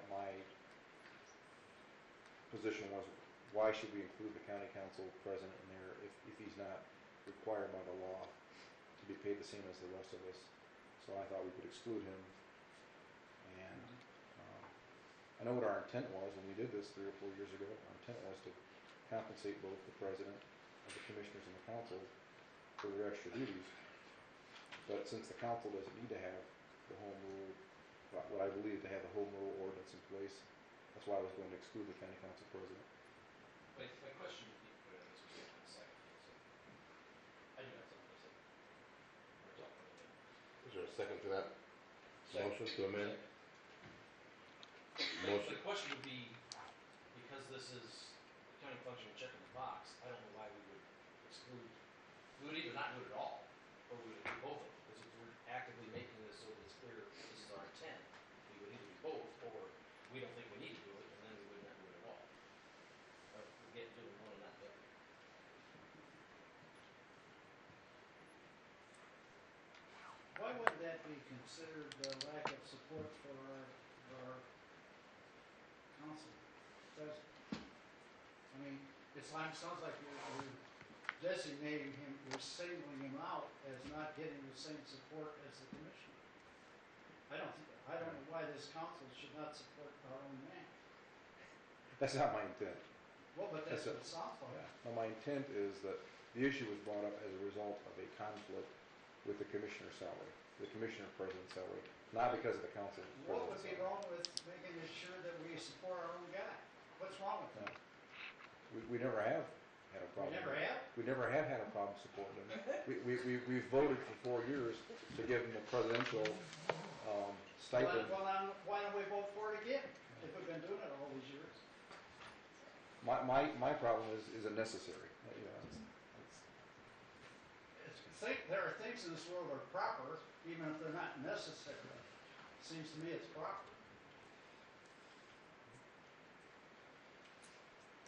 position was, why should we include the county council president in there if he's not required by the law to be paid the same as the rest of us? So I thought we could exclude him. And I know what our intent was when we did this 3 or 4 years ago. Our intent was to compensate both the president of the commissioners and the council for their extra duties. But since the council doesn't need to have the home rule, what I believe to have the home rule ordinance in place, that's why I was going to exclude the county council president. My question would be, I guess we'll get in a second. So I do have something to say. We're talking about it. Is there a second to that motion to amend? The question would be, because this is a county function check in the box, I don't know why we would exclude, we would either not do it at all, or we would do both of them, because if we're actively making this so that it's clear this is our intent, we would either do both, or we don't think we need to do it, and then we would not do it at all. Or we get doing one and not the other. Why wouldn't that be considered lack of support for our council president? I mean, sounds like you're designating him, you're singling him out as not getting the same support as the commissioner. I don't know why this council should not support our own man. That's not my intent. Well, but that's what it sounds like. No, my intent is that the issue was brought up as a result of a conflict with the commissioner's salary, the commissioner president's salary, not because of the council What would president's be salary. wrong with making sure that we support our own guy? What's wrong with that? We never have had a problem. never have? We never have had a problem supporting him. We've voted for 4 years to give him a presidential stipend. Well, then, why don't we vote for it again, if we've been doing it all these years? My problem is it necessary? You know, There are things in this world that are proper, even if they're not necessary. Seems to me it's proper.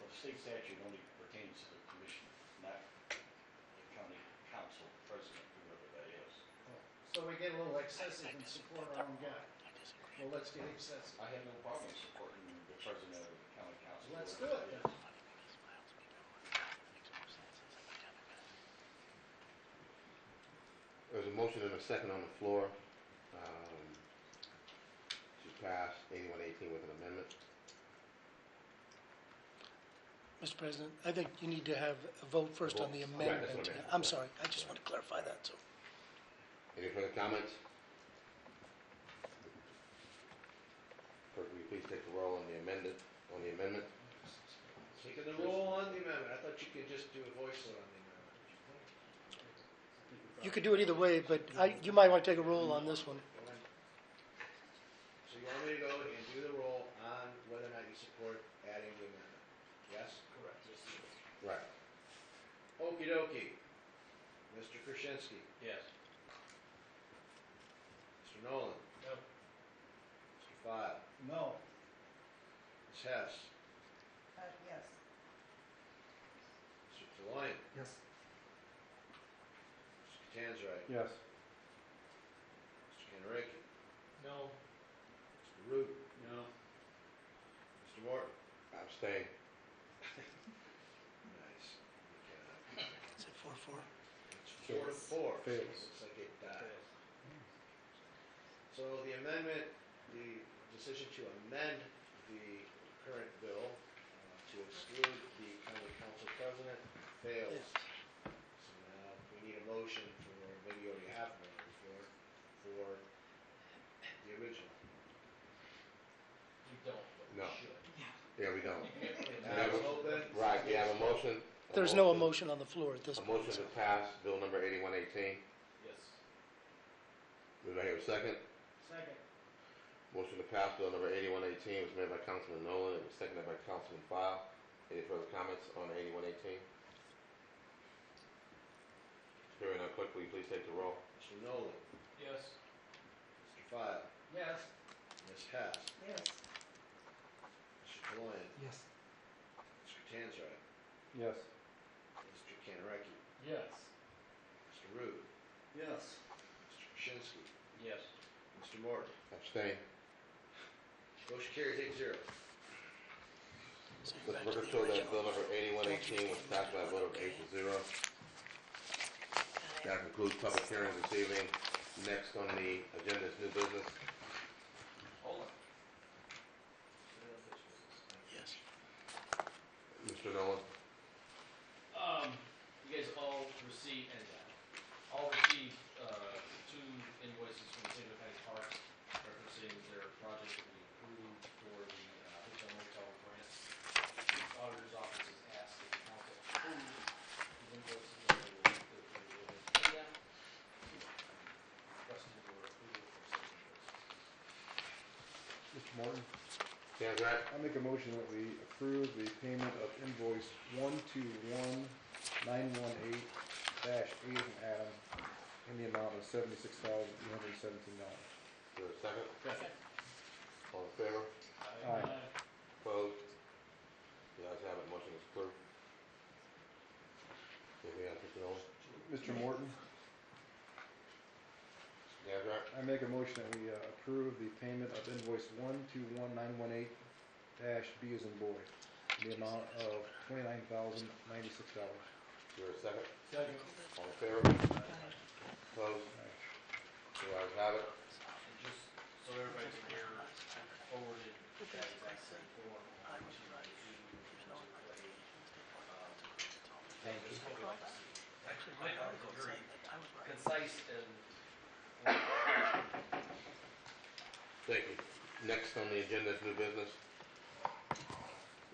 Well, the state statute only pertains to the commissioner, not the county council president, whoever that is. So we get a little excessive and support our own guy. Well, let's get excessive. I have no problem supporting the president of the county council. Let's do whoever it that then. is. There's a motion and a second on the floor to pass 8118 with an amendment. Mr. President, I think you need to have a vote first on the Vote. Right, that's amendment. what I meant. I'm sorry, I just want to clarify that, so. Any further comments? Clerk, will you please take the roll on the amendment? Taking the roll on the amendment. I thought you could just do a voice vote on the amendment. You could do it either way, but you might want to take a roll on this one. So you want me to go and do the roll on whether or not you support adding the amendment? Yes? Correct. Yes, it is. Right. Okey dokey. Mr. Krasinski. Yes. Mr. Nolan. No. Mr. File. No. Ms. Hess. Yes. Mr. Deloitte. Yes. Mr. Tanzarite. Yes. Mr. Kenricky. No. Mr. Root. No. Mr. Morton. Abstain. Nice. Is it 4-4? It's 4-4. Fails. Looks like it died. So the amendment, the decision to amend the current bill to exclude the county council president fails. So now we need a motion for, maybe you already have one for the original. We don't, but we No. should. Yeah, we don't. Now it's open. Right, we have a motion. There's no emotion on the floor at this A point. motion to pass bill number 8118. Yes. Do I hear a second? Second. Motion to pass bill number 8118 was made by Councilman Nolan. It was seconded by Councilman File. Any further comments on 8118? Hearing none, clerk, will you please take the roll? Mr. Nolan. Yes. Mr. File. Yes. Ms. Haas. Yes. Mr. Kalian. Yes. Mr. Tanzarek. Yes. Mr. Kanareki. Yes. Mr. Rude. Yes. Mr. Krasinski. Yes. Mr. Morton. Abstain. Motion carries 8-0. Let the record show that bill number 8118 was passed by a vote of 8-0. That concludes public hearing this evening. Next on the agenda is new business. Hold on. Yes. Mr. Nolan? You guys all received, two invoices from the St. Louis County Parks referencing their project that we approved for the hotel motel grant. The auditor's office has asked that the council approve these invoices and they will pay them. Requesting your approval for such invoices. Mr. Morton? Tanzarek? I make a motion that we approve the payment of invoice 121918-8 from Adam in the amount of $76,817. Is there a second? Second. All in favor? Aye. Opposed? The ayes have it, motion is approved. Anything else, Mr. Nolan? Mr. Morton? Tanzarek? I make a motion that we approve the payment of invoice 121918-B as in boy in the amount of $29,096. Is there a second? Second. All in favor? Opposed? The ayes have it. And just so everybody's aware, forwarded that exact same form on to Clay. Thank you. Actually, my notes are very concise and. Thank you. Next on the agenda is new business.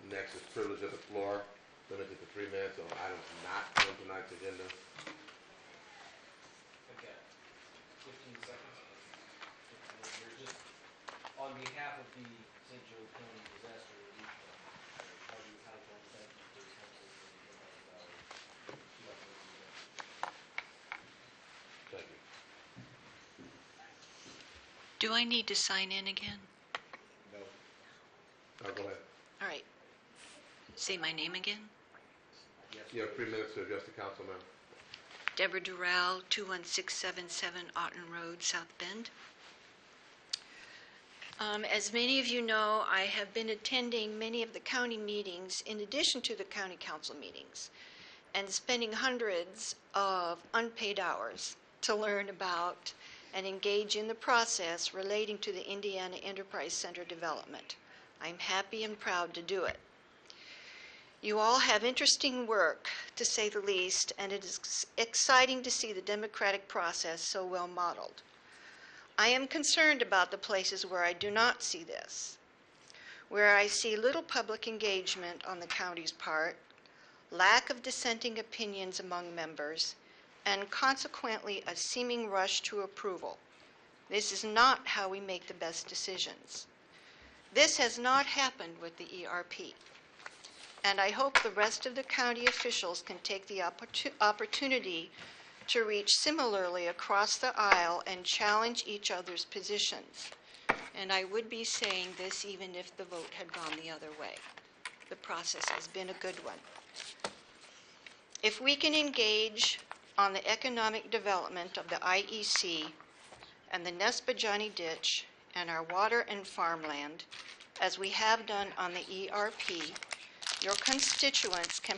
Next is privilege of the floor, limited to 3 minutes on items not on tonight's agenda. Okay, 15 seconds. We're just, on behalf of the St. Joe County Disaster Relief Fund, Harvey County, thank you for your help over the Thank you. Do I need to sign in again? No. Go ahead. All right. Say my name again. You have 3 minutes to address the council, ma'am. Deborah Durrell, 21677 Otten Road, South Bend. As many of you know, I have been attending many of the county meetings in addition to the county council meetings and spending hundreds of unpaid hours to learn about and engage in the process relating to the Indiana Enterprise Center development. I'm happy and proud to do it. You all have interesting work, to say the least, and it is exciting to see the democratic process so well modeled. I am concerned about the places where I do not see this, where I see little public engagement on the county's part, lack of dissenting opinions among members, and consequently a seeming rush to approval. This is not how we make the best decisions. This has not happened with the ERP. And I hope the rest of the county officials can take the opportunity to reach similarly across the aisle and challenge each other's positions. And I would be saying this even if the vote had gone the other way. The process has been a good one. If we can engage on the economic development of the IEC and the Nespa-Johnny Ditch and our water and farmland, as we have done on the ERP, your constituents can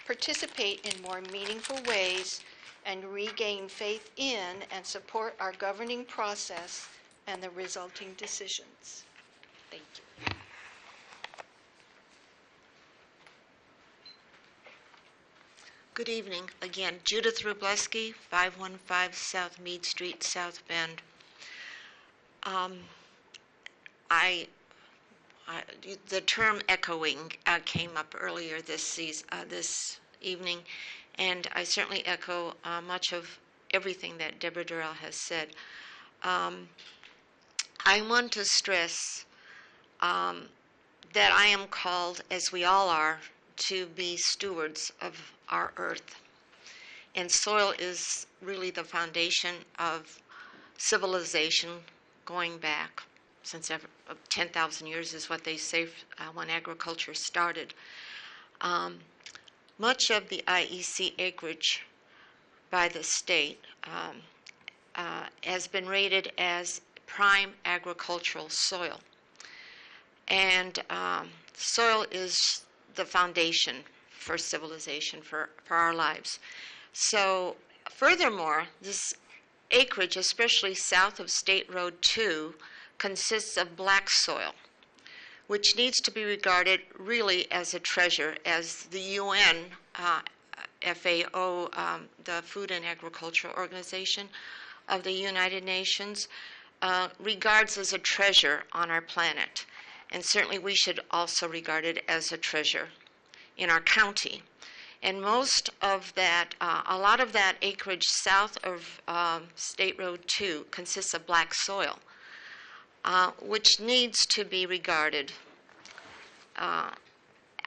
participate in more meaningful ways and regain faith in and support our governing process and the resulting decisions. Thank you. Good evening. Again, Judith Rubleski, 515 South Mead Street, South Bend. The term echoing came up earlier this evening, and I certainly echo much of everything that Deborah Durrell has said. I want to stress that I am called, as we all are, to be stewards of our earth. And soil is really the foundation of civilization going back since 10,000 years is what they say when agriculture started. Much of the IEC acreage by the state has been rated as prime agricultural soil. And soil is the foundation for civilization, for our lives. So furthermore, this acreage, especially south of State Road 2, consists of black soil, which needs to be regarded really as a treasure, as the UN, FAO, the Food and Agriculture Organization of the United Nations, regards as a treasure on our planet. And certainly we should also regard it as a treasure in our county. And most of that, a lot of that acreage south of State Road 2 consists of black soil, which needs to be regarded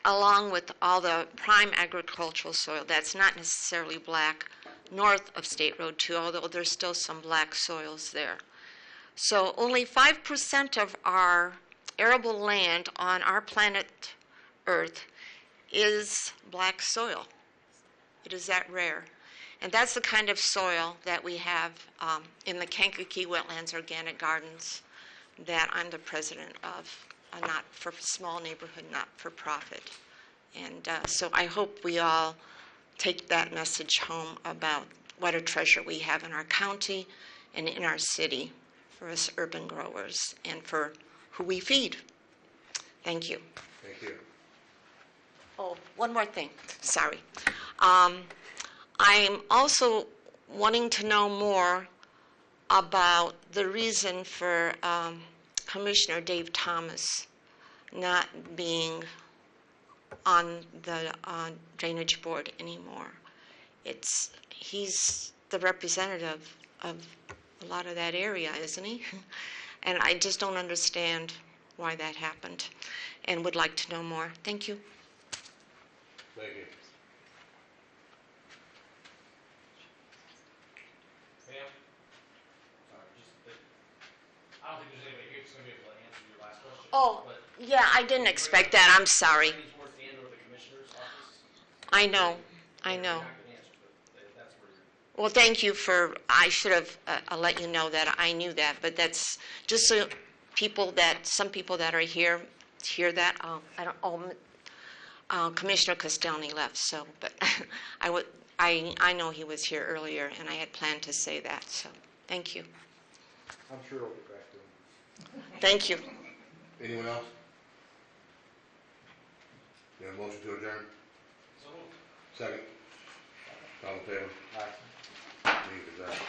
along with all the prime agricultural soil that's not necessarily black north of State Road 2, although there's still some black soils there. So only 5% of our arable land on our planet Earth is black soil. It is that rare. And that's the kind of soil that we have in the Kankakee Wetlands Organic Gardens that I'm the president of, a small neighborhood, not-for-profit. And so I hope we all take that message home about what a treasure we have in our county and in our city for us urban growers and for who we feed. Thank you. Thank you. Oh, one more thing. Sorry. I'm also wanting to know more about the reason for Commissioner Dave Thomas not being on the drainage board anymore. He's the representative of a lot of that area, isn't he? And I just don't understand why that happened and would like to know more. Thank you. Thank you. Ma'am? I don't think there's anybody here that's going to be able to answer your last question. Oh, yeah, I didn't expect that. I'm sorry. Towards the end of the commissioner's office. I know. Well, thank you for, I should have let you know that I knew that, but that's just so some people that are here hear that. Commissioner Castelny left, so, but I know he was here earlier, and I had planned to say that, so thank you. I'm sure I'll get back to him. Thank you. Anyone else? You have a motion to adjourn? So moved. Second. All in favor? Aye. Meeting is adjourned.